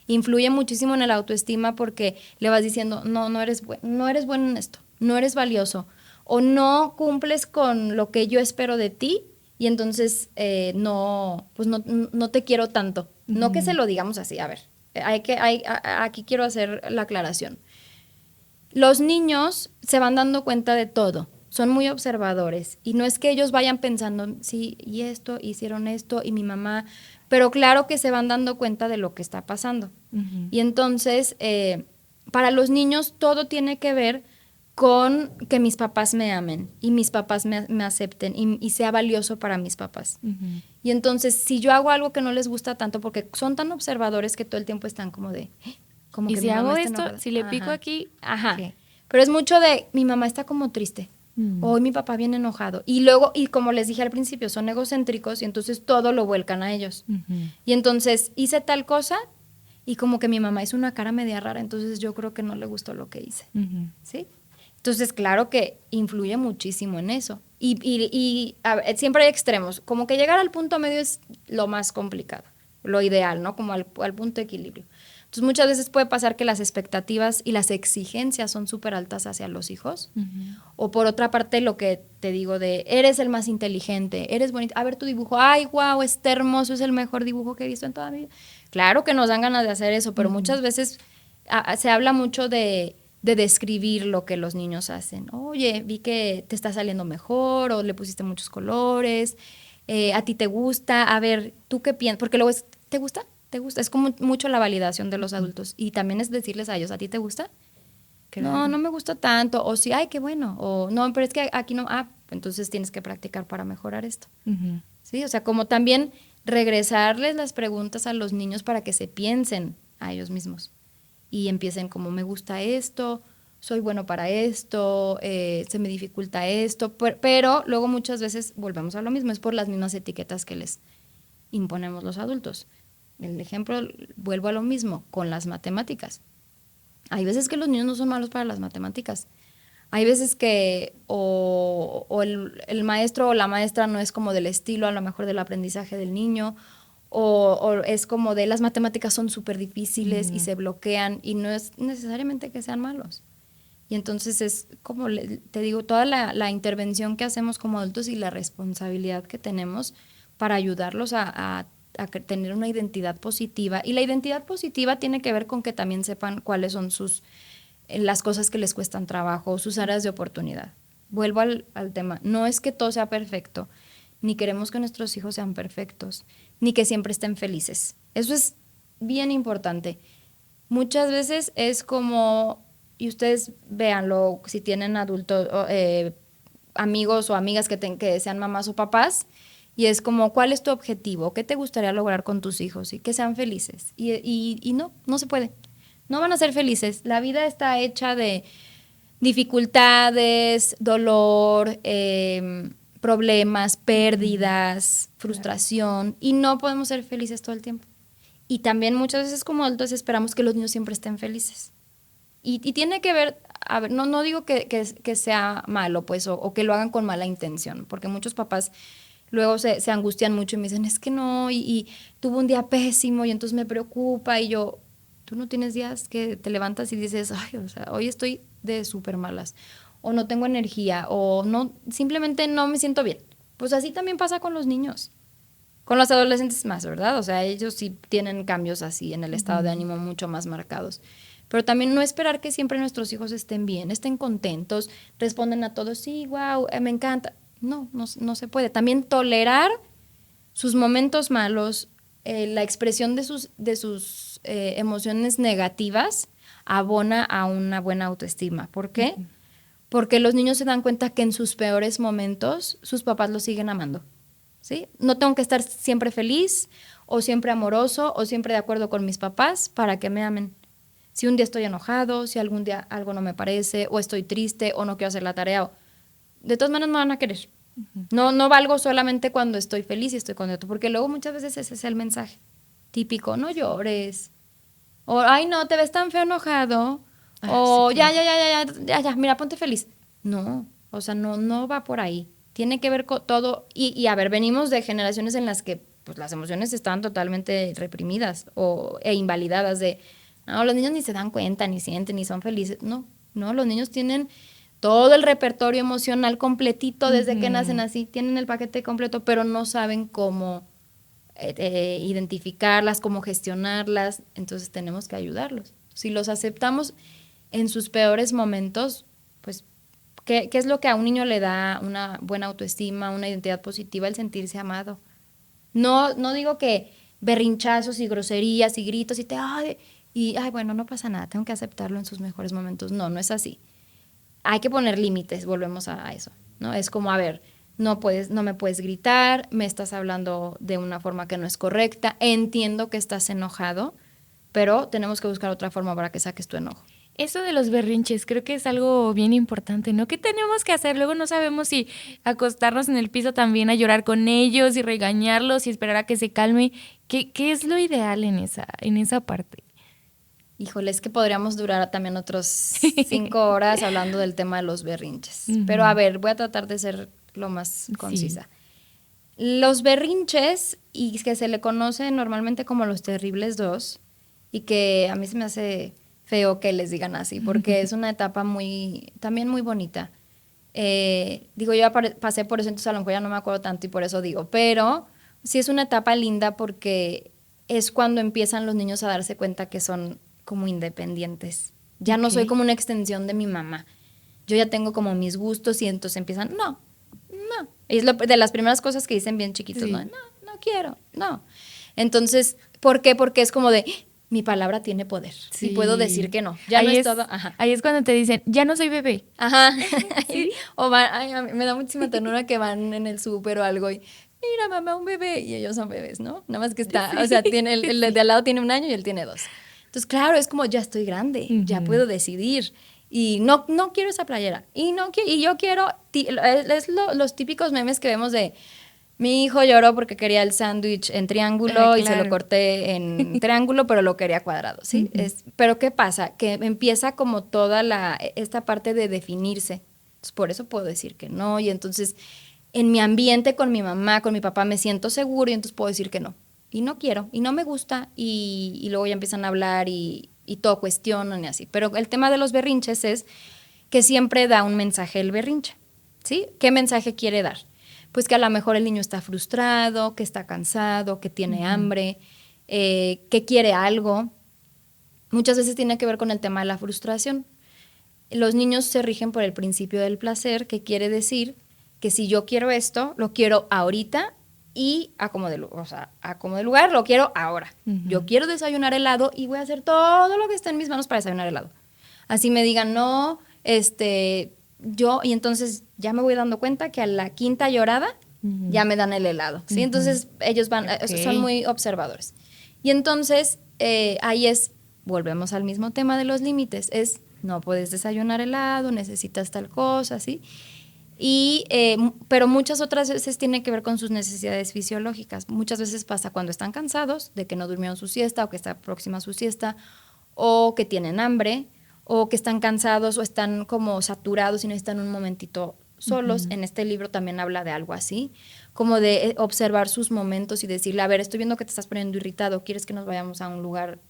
influye muchísimo en el autoestima porque le vas diciendo, no eres bueno en esto, no eres valioso, o no cumples con lo que yo espero de ti, y entonces no te quiero tanto. No que se lo digamos así, a ver, aquí quiero hacer la aclaración. Los niños se van dando cuenta de todo, son muy observadores, y no es que ellos vayan pensando, sí, y esto, hicieron esto, y mi mamá, pero claro que se van dando cuenta de lo que está pasando. Y entonces, para los niños todo tiene que ver con que mis papás me amen y mis papás me acepten y sea valioso para mis papás. Y entonces, si yo hago algo que no les gusta tanto, porque son tan observadores que todo el tiempo están como de, como y que si mi mamá hago está esto, enojada. si le pico aquí, ¿qué? Pero es mucho de, mi mamá está como triste, hoy mi papá viene enojado. Y luego, y como les dije al principio, son egocéntricos y entonces todo lo vuelcan a ellos. Y entonces, hice tal cosa y como que mi mamá hizo una cara media rara, entonces yo creo que no le gustó lo que hice, ¿sí? Entonces, claro que influye muchísimo en eso. Y a ver, siempre hay extremos. Como que llegar al punto medio es lo más complicado, lo ideal, ¿no? Como al punto de equilibrio. Entonces, muchas veces puede pasar que las expectativas y las exigencias son súper altas hacia los hijos. O por otra parte, lo que te digo de, eres el más inteligente, eres bonito. A ver tu dibujo, ay, wow, está hermoso, es el mejor dibujo que he visto en toda mi vida. Claro que nos dan ganas de hacer eso, pero muchas veces se habla mucho de describir lo que los niños hacen. Oye, vi que te está saliendo mejor, o le pusiste muchos colores, a ti te gusta, a ver, ¿tú qué piensas? Porque luego es, ¿te gusta? ¿Te gusta? Es como mucho la validación de los adultos. Y también es decirles a ellos, ¿a ti te gusta? Claro. No me gusta tanto. O sí, ay, qué bueno. O no, pero es que aquí no. Entonces tienes que practicar para mejorar esto. Sí, o sea, como también regresarles las preguntas a los niños para que se piensen a ellos mismos. Y empiecen como, me gusta esto, soy bueno para esto, se me dificulta esto. Pero luego muchas veces volvemos a lo mismo. Es por las mismas etiquetas que les imponemos los adultos. El ejemplo, vuelvo a lo mismo, con las matemáticas. Hay veces que los niños no son malos para las matemáticas. Hay veces que o el maestro o la maestra no es como del estilo, a lo mejor, del aprendizaje del niño, o es como de las matemáticas son súper difíciles y se bloquean, y no es necesariamente que sean malos. Y entonces es como, te digo, toda la intervención que hacemos como adultos y la responsabilidad que tenemos para ayudarlos a tener una identidad positiva. Y la identidad positiva tiene que ver con que también sepan cuáles son las cosas que les cuestan trabajo, sus áreas de oportunidad. Vuelvo al tema. No es que todo sea perfecto, ni queremos que nuestros hijos sean perfectos, ni que siempre estén felices. Eso es bien importante. Muchas veces es como, y ustedes véanlo, si tienen adultos, amigos o amigas que sean mamás o papás, y es como, ¿cuál es tu objetivo? ¿Qué te gustaría lograr con tus hijos? Y que sean felices. Y no se puede. No van a ser felices. La vida está hecha de dificultades, dolor, problemas, pérdidas, frustración, y no podemos ser felices todo el tiempo. Y también muchas veces como adultos esperamos que los niños siempre estén felices. Y tiene que ver, a ver, no digo que sea malo, pues, o que lo hagan con mala intención, porque muchos papás luego se angustian mucho y me dicen, es que no, y tuvo un día pésimo y entonces me preocupa, y yo, tú no tienes días que te levantas y dices, ay, o sea, hoy estoy de súper malas, o no tengo energía, o no, simplemente no me siento bien. Pues así también pasa con los niños. Con los adolescentes más, ¿verdad? O sea, ellos sí tienen cambios así en el estado de ánimo mucho más marcados. Pero también no esperar que siempre nuestros hijos estén bien, estén contentos, responden a todos, sí, wow, me encanta. No se puede. También tolerar sus momentos malos, la expresión de sus emociones negativas abona a una buena autoestima. ¿Por qué? Porque los niños se dan cuenta que en sus peores momentos sus papás los siguen amando. ¿Sí? No tengo que estar siempre feliz o siempre amoroso o siempre de acuerdo con mis papás para que me amen. Si un día estoy enojado, si algún día algo no me parece, o estoy triste, o no quiero hacer la tarea, de todas maneras me van a querer. No valgo solamente cuando estoy feliz y estoy contento, porque luego muchas veces ese es el mensaje típico, no llores, o ay no, te ves tan feo enojado, o sí, ya, mira, ponte feliz. No, o sea, no va por ahí. Tiene que ver con todo, y a ver, venimos de generaciones en las que pues las emociones estaban totalmente reprimidas e invalidadas no, los niños ni se dan cuenta, ni sienten, ni son felices. No, los niños tienen todo el repertorio emocional completito desde que nacen así, tienen el paquete completo, pero no saben cómo identificarlas, cómo gestionarlas, entonces tenemos que ayudarlos. Si los aceptamos en sus peores momentos, pues, ¿qué es lo que a un niño le da una buena autoestima, una identidad positiva? El sentirse amado. No digo que berrinchazos y groserías y gritos bueno, no pasa nada, tengo que aceptarlo en sus mejores momentos. No es así. Hay que poner límites, volvemos a eso, ¿no? Es como, a ver, no me puedes gritar, me estás hablando de una forma que no es correcta, entiendo que estás enojado, pero tenemos que buscar otra forma para que saques tu enojo. Eso de los berrinches creo que es algo bien importante, ¿no? ¿Qué tenemos que hacer? Luego no sabemos si acostarnos en el piso también a llorar con ellos y regañarlos y esperar a que se calme. ¿Qué es lo ideal en esa parte? Híjole, es que podríamos durar también otros 5 horas hablando del tema de los berrinches. Pero a ver, voy a tratar de ser lo más concisa. Sí. Los berrinches, y que se le conoce normalmente como los terribles dos, y que a mí se me hace feo que les digan así, porque es una etapa también muy bonita. Yo ya pasé por eso, entonces a lo mejor ya no me acuerdo tanto y por eso digo, pero sí es una etapa linda porque es cuando empiezan los niños a darse cuenta que son como independientes. Ya no soy como una extensión de mi mamá. Yo ya tengo como mis gustos y entonces empiezan, no. Es de las primeras cosas que dicen bien chiquitos, sí. No quiero, no. Entonces, ¿por qué? Porque es como de, mi palabra tiene poder. Sí. Y puedo decir que no. Ya ahí no es todo. Ajá. Ahí es cuando te dicen, ya no soy bebé. Ajá. ¿Sí? O me da muchísima ternura que van en el súper o algo y, mira, mamá, un bebé. Y ellos son bebés, ¿no? Nada más que está, sí. O sea, el de al lado tiene 1 año y él tiene 2. Entonces, claro, es como, ya estoy grande, ya puedo decidir. Y no quiero esa playera. Y yo quiero, los típicos memes que vemos de, mi hijo lloró porque quería el sándwich en triángulo, claro. Y se lo corté en triángulo, pero lo quería cuadrado, ¿sí? Pero ¿qué pasa? Que empieza como toda esta parte de definirse. Entonces, por eso puedo decir que no. Y entonces, en mi ambiente con mi mamá, con mi papá, me siento seguro y entonces puedo decir que no. Y no quiero, y no me gusta, y luego ya empiezan a hablar y todo cuestionan y así. Pero el tema de los berrinches es que siempre da un mensaje el berrinche, ¿sí? ¿Qué mensaje quiere dar? Pues que a lo mejor el niño está frustrado, que está cansado, que tiene hambre, que quiere algo. Muchas veces tiene que ver con el tema de la frustración. Los niños se rigen por el principio del placer, que quiere decir que si yo quiero esto, lo quiero ahorita y a como de lugar, lo quiero ahora. Yo quiero desayunar helado y voy a hacer todo lo que esté en mis manos para desayunar helado. Así me digan, no, y entonces ya me voy dando cuenta que a la quinta llorada ya me dan el helado, ¿sí? Entonces ellos son muy observadores. Y entonces ahí volvemos al mismo tema de los límites, no puedes desayunar helado, necesitas tal cosa, ¿sí? Pero muchas otras veces tiene que ver con sus necesidades fisiológicas. Muchas veces pasa cuando están cansados de que no durmieron su siesta o que está próxima a su siesta, o que tienen hambre, o que están cansados o están como saturados y necesitan un momentito solos. En este libro también habla de algo así, como de observar sus momentos y decirle, a ver, estoy viendo que te estás poniendo irritado, ¿quieres que nos vayamos a un lugar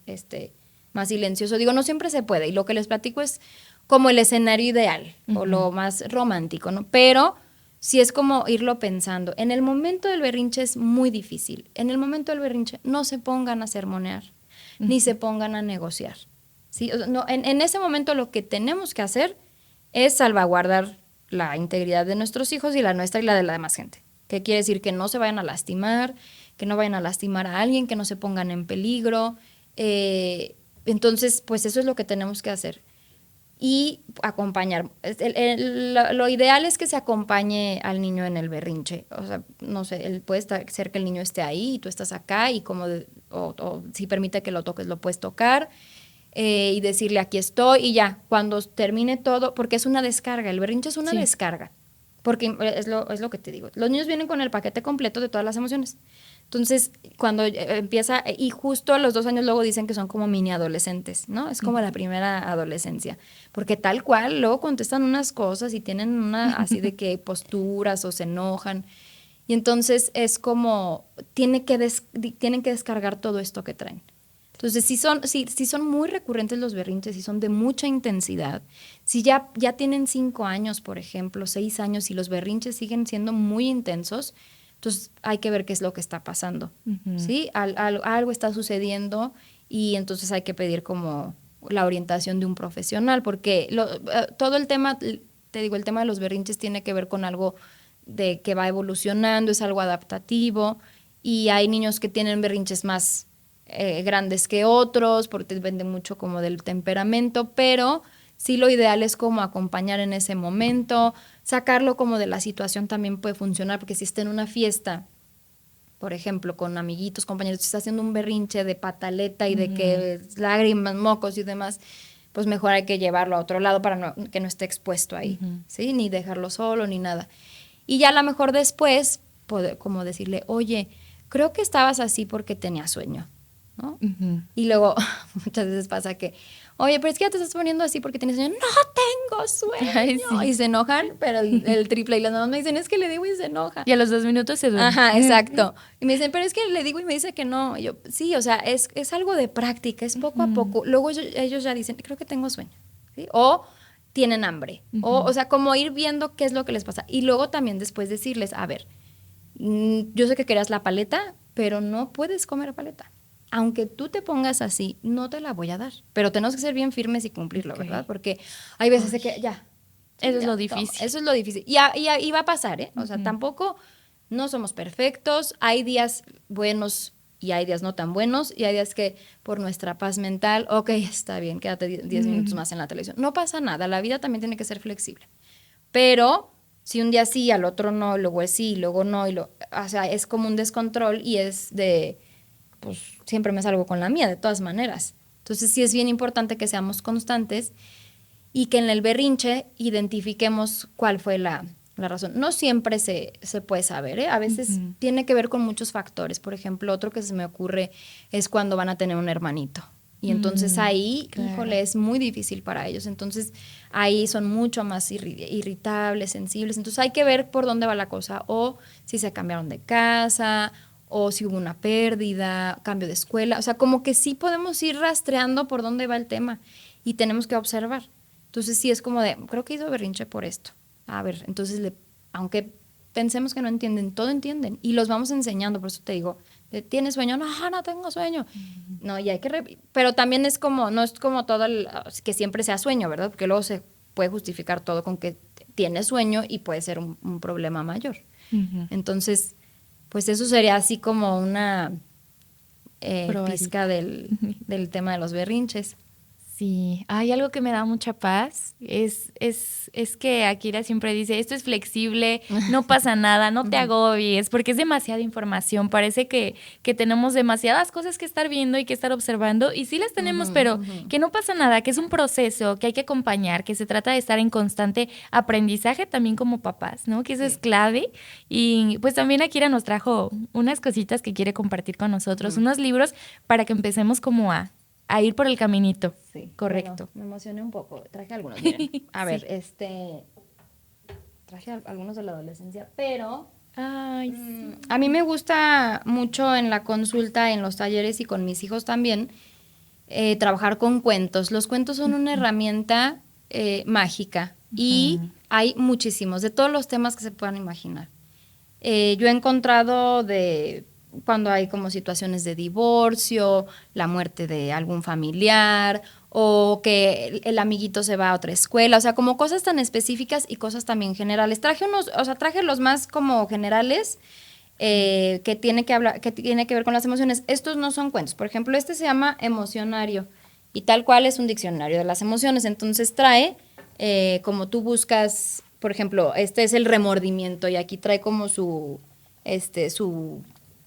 más silencioso? Digo, no siempre se puede, y lo que les platico es como el escenario ideal o lo más romántico, ¿no? Pero sí es como irlo pensando. En el momento del berrinche es muy difícil. En el momento del berrinche no se pongan a sermonear, ni se pongan a negociar, ¿sí? O sea, no, en ese momento lo que tenemos que hacer es salvaguardar la integridad de nuestros hijos y la nuestra y la de la demás gente. ¿Qué quiere decir? Que no se vayan a lastimar, que no vayan a lastimar a alguien, que no se pongan en peligro. Entonces, pues eso es lo que tenemos que hacer. Y acompañar. Lo ideal es que se acompañe al niño en el berrinche. O sea, no sé, puede ser que el niño esté ahí y tú estás acá y o si permite que lo toques, lo puedes tocar y decirle aquí estoy y ya, cuando termine todo, porque es una descarga, el berrinche es una descarga. Porque es lo que te digo. Los niños vienen con el paquete completo de todas las emociones. Entonces, cuando empieza, y justo a los 2 años luego dicen que son como mini adolescentes, ¿no? Es como la primera adolescencia. Porque tal cual, luego contestan unas cosas y tienen una así de que posturas o se enojan. Y entonces es como, tienen que descargar todo esto que traen. Entonces, si son muy recurrentes los berrinches, si son de mucha intensidad, si ya tienen 5 años, por ejemplo, 6 años, y los berrinches siguen siendo muy intensos, entonces hay que ver qué es lo que está pasando, ¿sí? Algo está sucediendo y entonces hay que pedir como la orientación de un profesional, porque todo el tema, te digo, el tema de los berrinches tiene que ver con algo de que va evolucionando, es algo adaptativo, y hay niños que tienen berrinches más grandes que otros, porque depende mucho como del temperamento, pero sí lo ideal es como acompañar en ese momento, sacarlo como de la situación también puede funcionar, porque si está en una fiesta, por ejemplo, con amiguitos, compañeros, si está haciendo un berrinche de pataleta y de que lágrimas, mocos y demás, pues mejor hay que llevarlo a otro lado para que no esté expuesto ahí, ¿sí? Ni dejarlo solo, ni nada. Y ya a lo mejor después, como decirle, oye, creo que estabas así porque tenías sueño, ¿no? Y luego muchas veces pasa que, oye, pero es que ya te estás poniendo así porque tienes sueño. No tengo sueño. Ay, sí. Y se enojan, pero el triple. Y las mamás me dicen, es que le digo y se enoja. Y a los 2 minutos se duerme. Ajá, exacto. Y me dicen, pero es que le digo y me dice que no. Y yo, sí, o sea, es algo de práctica, es poco a poco. Luego ellos ya dicen, creo que tengo sueño, ¿sí? O tienen hambre. O sea, como ir viendo qué es lo que les pasa. Y luego también después decirles, a ver, yo sé que querías la paleta, pero no puedes comer paleta. Aunque tú te pongas así, no te la voy a dar. Pero tenemos que ser bien firmes y cumplirlo, ¿verdad? Porque hay veces de que ya. Eso es lo toma, difícil. eso es lo difícil. Y va a pasar, ¿eh? O sea, tampoco no somos perfectos. Hay días buenos y hay días no tan buenos. Y hay días que por nuestra paz mental, ok, está bien, quédate 10 minutos más en la televisión. No pasa nada. La vida también tiene que ser flexible. Pero si un día sí, al otro no, luego es sí, luego no. O sea, es como un descontrol y es de, pues siempre me salgo con la mía, de todas maneras. Entonces sí es bien importante que seamos constantes y que en el berrinche identifiquemos cuál fue la razón. No siempre se puede saber, ¿eh? A veces tiene que ver con muchos factores. Por ejemplo, otro que se me ocurre es cuando van a tener un hermanito. Y entonces ahí, híjole, es muy difícil para ellos. Entonces ahí son mucho más irritables, sensibles. Entonces hay que ver por dónde va la cosa. O si se cambiaron de casa, o si hubo una pérdida, cambio de escuela. O sea, como que sí podemos ir rastreando por dónde va el tema y tenemos que observar. Entonces sí es como de, creo que hizo berrinche por esto. A ver, entonces aunque pensemos que no entienden, todo entienden y los vamos enseñando. Por eso te digo, ¿tienes sueño? No tengo sueño. No, y hay que... Pero también es como, no es como todo que siempre sea sueño, ¿verdad? Porque luego se puede justificar todo con que tienes sueño y puede ser un problema mayor. Entonces, pues eso sería así como una pizca del tema de los berrinches. Sí, hay algo que me da mucha paz, es que Akira siempre dice, esto es flexible, no pasa nada, no te agobies, porque es demasiada información, parece que tenemos demasiadas cosas que estar viendo y que estar observando, y sí las tenemos, pero que no pasa nada, que es un proceso, que hay que acompañar, que se trata de estar en constante aprendizaje también como papás, ¿no? Que eso es clave, y pues también Akira nos trajo unas cositas que quiere compartir con nosotros, unos libros para que empecemos como a ir por el caminito. Sí, correcto. Bueno, me emocioné un poco. Traje algunos, miren. A ver, Sí. traje algunos de la adolescencia, pero Ay, sí. a mí me gusta mucho en la consulta, en los talleres y con mis hijos también, trabajar con cuentos. Los cuentos son una herramienta mágica y hay muchísimos, de todos los temas que se puedan imaginar. Yo he encontrado cuando hay como situaciones de divorcio, la muerte de algún familiar o que el amiguito se va a otra escuela, o sea, como cosas tan específicas y cosas también generales. Traje los más como generales que tiene que ver con las emociones. Estos no son cuentos. Por ejemplo, este se llama Emocionario y tal cual es un diccionario de las emociones. Entonces trae como tú buscas, por ejemplo, este es el remordimiento y aquí trae como su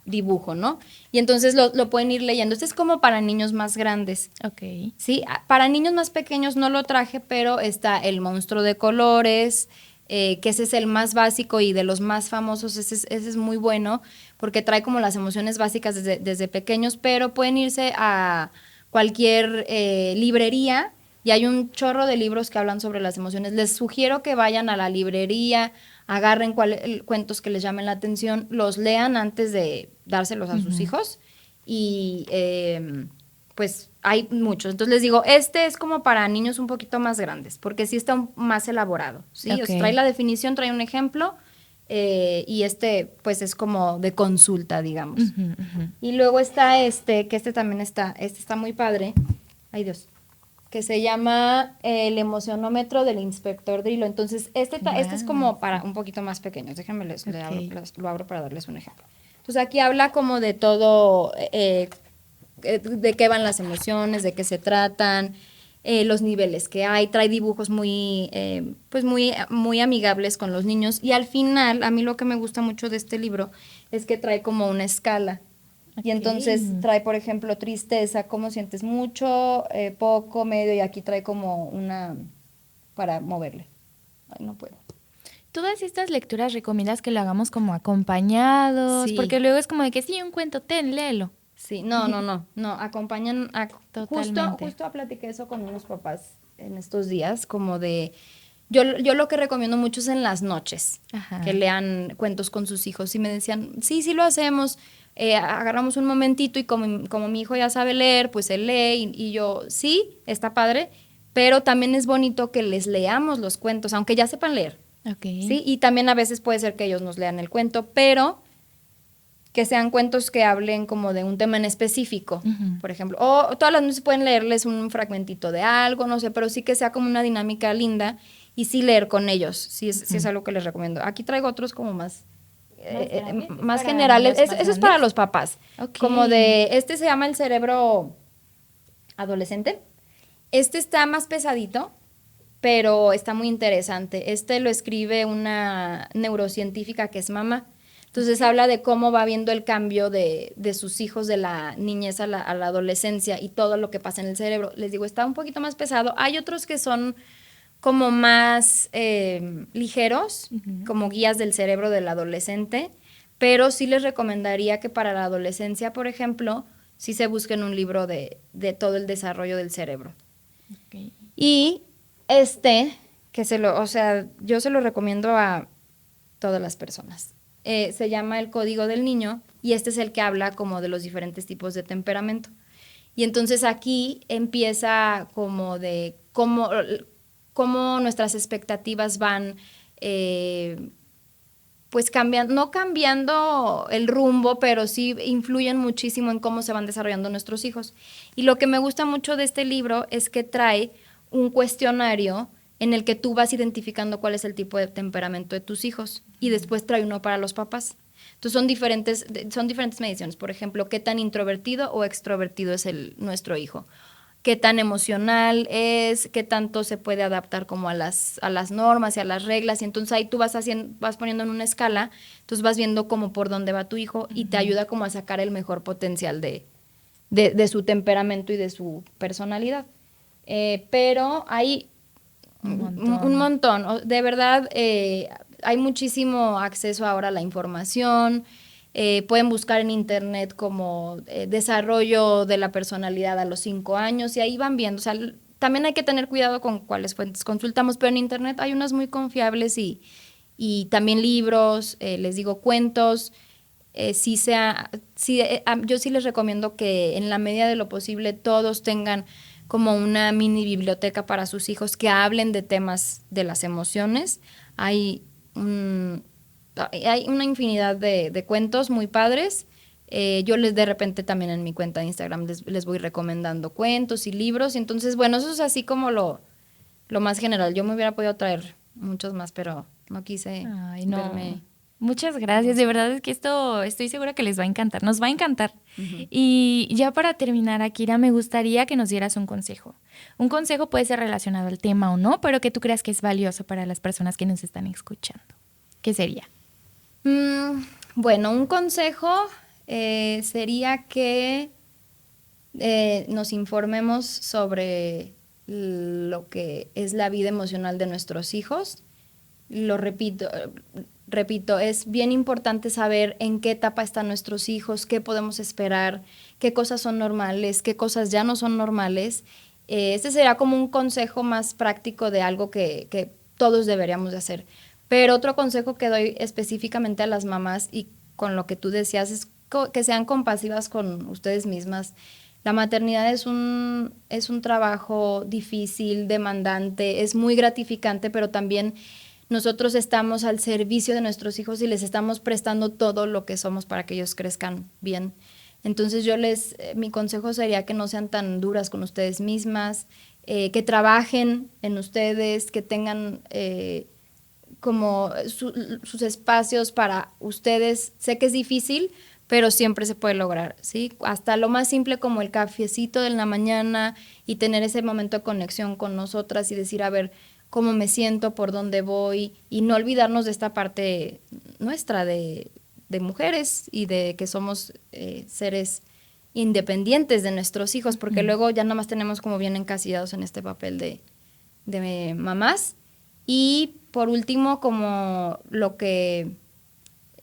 dibujo, ¿no? Y entonces lo pueden ir leyendo. Este es como para niños más grandes. Ok. Sí, para niños más pequeños no lo traje, pero está El monstruo de colores, que ese es el más básico y de los más famosos, ese es muy bueno, porque trae como las emociones básicas desde pequeños, pero pueden irse a cualquier librería y hay un chorro de libros que hablan sobre las emociones. Les sugiero que vayan a la librería, agarren cuentos que les llamen la atención, los lean antes de dárselos a sus hijos y pues hay muchos. Entonces les digo, este es como para niños un poquito más grandes, porque sí está más elaborado, ¿sí? Ok. O sea, trae la definición, trae un ejemplo y pues es como de consulta, digamos. Y luego está que este también está muy padre. Ay, Dios. Que se llama El emocionómetro del inspector Drilo. Entonces, este es como para un poquito más pequeños. Déjenme lo abro para darles un ejemplo. Entonces, aquí habla como de todo, de qué van las emociones, de qué se tratan, los niveles que hay. Trae dibujos pues muy amigables con los niños. Y al final, a mí lo que me gusta mucho de este libro es que trae como una escala. Y entonces trae, por ejemplo, tristeza, cómo sientes mucho, poco, medio, y aquí trae como una para moverle. Ay, no puedo. Todas estas lecturas recomiendas que lo hagamos como acompañados, Sí. porque luego es como de que sí, un cuento, léelo. Sí, no, acompañan Totalmente. justo platiqué eso con unos papás en estos días, como de, yo lo que recomiendo mucho es en las noches, Ajá. que lean cuentos con sus hijos, y me decían, sí lo hacemos, agarramos un momentito y como mi hijo ya sabe leer, pues él lee y yo, sí, está padre, pero también es bonito que les leamos los cuentos, aunque ya sepan leer, Ok. ¿sí? Y también a veces puede ser que ellos nos lean el cuento, pero que sean cuentos que hablen como de un tema en específico, por ejemplo, o todas las noches pueden leerles un fragmentito de algo, no sé, pero sí que sea como una dinámica linda y sí leer con ellos, sí es algo que les recomiendo. Aquí traigo otros como más más generales. Eso es para los papás. Ok. Como este se llama El cerebro adolescente. Este está más pesadito, pero está muy interesante. Este lo escribe una neurocientífica que es mamá. Entonces habla de cómo va viendo el cambio de sus hijos de la niñez a la adolescencia y todo lo que pasa en el cerebro. Les digo, está un poquito más pesado. Hay otros que son como más ligeros, como guías del cerebro del adolescente, pero sí les recomendaría que para la adolescencia, por ejemplo, sí se busquen un libro de todo el desarrollo del cerebro. Okay. Y yo se lo recomiendo a todas las personas. Se llama El Código del Niño y este es el que habla como de los diferentes tipos de temperamento. Y entonces aquí empieza como de cómo nuestras expectativas van pues no cambiando el rumbo, pero sí influyen muchísimo en cómo se van desarrollando nuestros hijos. Y lo que me gusta mucho de este libro es que trae un cuestionario en el que tú vas identificando cuál es el tipo de temperamento de tus hijos y después trae uno para los papás. Entonces son diferentes mediciones. Por ejemplo, qué tan introvertido o extrovertido es nuestro hijo. qué tan emocional es, qué tanto se puede adaptar como a las normas y a las reglas, y entonces ahí tú vas poniendo en una escala, entonces vas viendo como por dónde va tu hijo y te ayuda como a sacar el mejor potencial de su temperamento y de su personalidad. Pero hay un montón. De verdad, hay muchísimo acceso ahora a la información. Pueden buscar en internet como desarrollo de la personalidad a los 5 años y ahí van viendo. O sea, también hay que tener cuidado con cuáles fuentes consultamos, pero en internet hay unas muy confiables y también libros, les digo, cuentos. Yo sí les recomiendo que en la medida de lo posible todos tengan como una mini biblioteca para sus hijos que hablen de temas de las emociones. Hay una infinidad de cuentos muy padres. Yo de repente también en mi cuenta de Instagram les voy recomendando cuentos y libros. Y entonces, bueno, eso es así como lo más general. Yo me hubiera podido traer muchos más, pero no quise verme. Muchas gracias, de verdad es que esto estoy segura que les va a encantar, nos va a encantar. Y ya para terminar, Akira, me gustaría que nos dieras un consejo. Un consejo puede ser relacionado al tema o no, pero que tú creas que es valioso para las personas que nos están escuchando. ¿Qué sería? Bueno, un consejo sería que nos informemos sobre lo que es la vida emocional de nuestros hijos. Lo repito, es bien importante saber en qué etapa están nuestros hijos, qué podemos esperar, qué cosas son normales, qué cosas ya no son normales. Este sería como un consejo más práctico de algo que todos deberíamos de hacer. Pero otro consejo que doy específicamente a las mamás y con lo que tú decías es que sean compasivas con ustedes mismas. La maternidad es un trabajo difícil, demandante, es muy gratificante, pero también nosotros estamos al servicio de nuestros hijos y les estamos prestando todo lo que somos para que ellos crezcan bien. Entonces mi consejo sería que no sean tan duras con ustedes mismas, que trabajen en ustedes, que tengan como sus espacios para ustedes. Sé que es difícil, pero siempre se puede lograr, ¿sí? Hasta lo más simple como el cafecito de la mañana y tener ese momento de conexión con nosotras y decir, a ver, cómo me siento, por dónde voy, y no olvidarnos de esta parte nuestra de mujeres y de que somos seres independientes de nuestros hijos, porque luego ya nada más tenemos como bien encasillados en este papel de mamás. Y por último, como lo que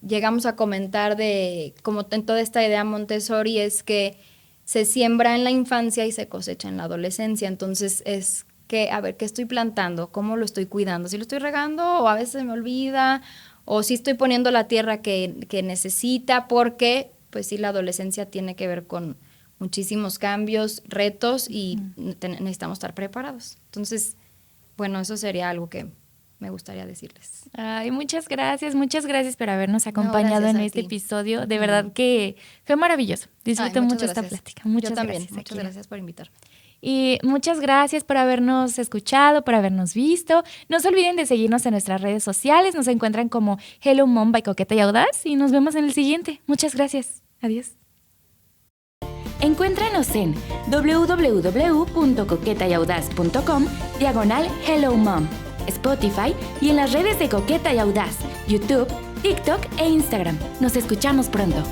llegamos a comentar de como en toda esta idea Montessori es que se siembra en la infancia y se cosecha en la adolescencia, entonces es que, a ver, ¿qué estoy plantando? ¿Cómo lo estoy cuidando? ¿Si lo estoy regando o a veces se me olvida? ¿O si estoy poniendo la tierra que necesita? Porque, pues sí, la adolescencia tiene que ver con muchísimos cambios, retos y necesitamos estar preparados. Entonces, bueno, eso sería algo que me gustaría decirles. Ay, muchas gracias por habernos acompañado en este episodio. De verdad que fue maravilloso. Disfruto mucho esta plática. Muchas gracias. Muchas gracias por invitarme. Y muchas gracias por habernos escuchado, por habernos visto. No se olviden de seguirnos en nuestras redes sociales. Nos encuentran como Hello Mom by Coqueta y Audaz y nos vemos en el siguiente. Muchas gracias. Adiós. Encuéntranos en www.coquetayaudaz.com/Hello Mom, Spotify y en las redes de Coqueta y Audaz, YouTube, TikTok e Instagram. Nos escuchamos pronto.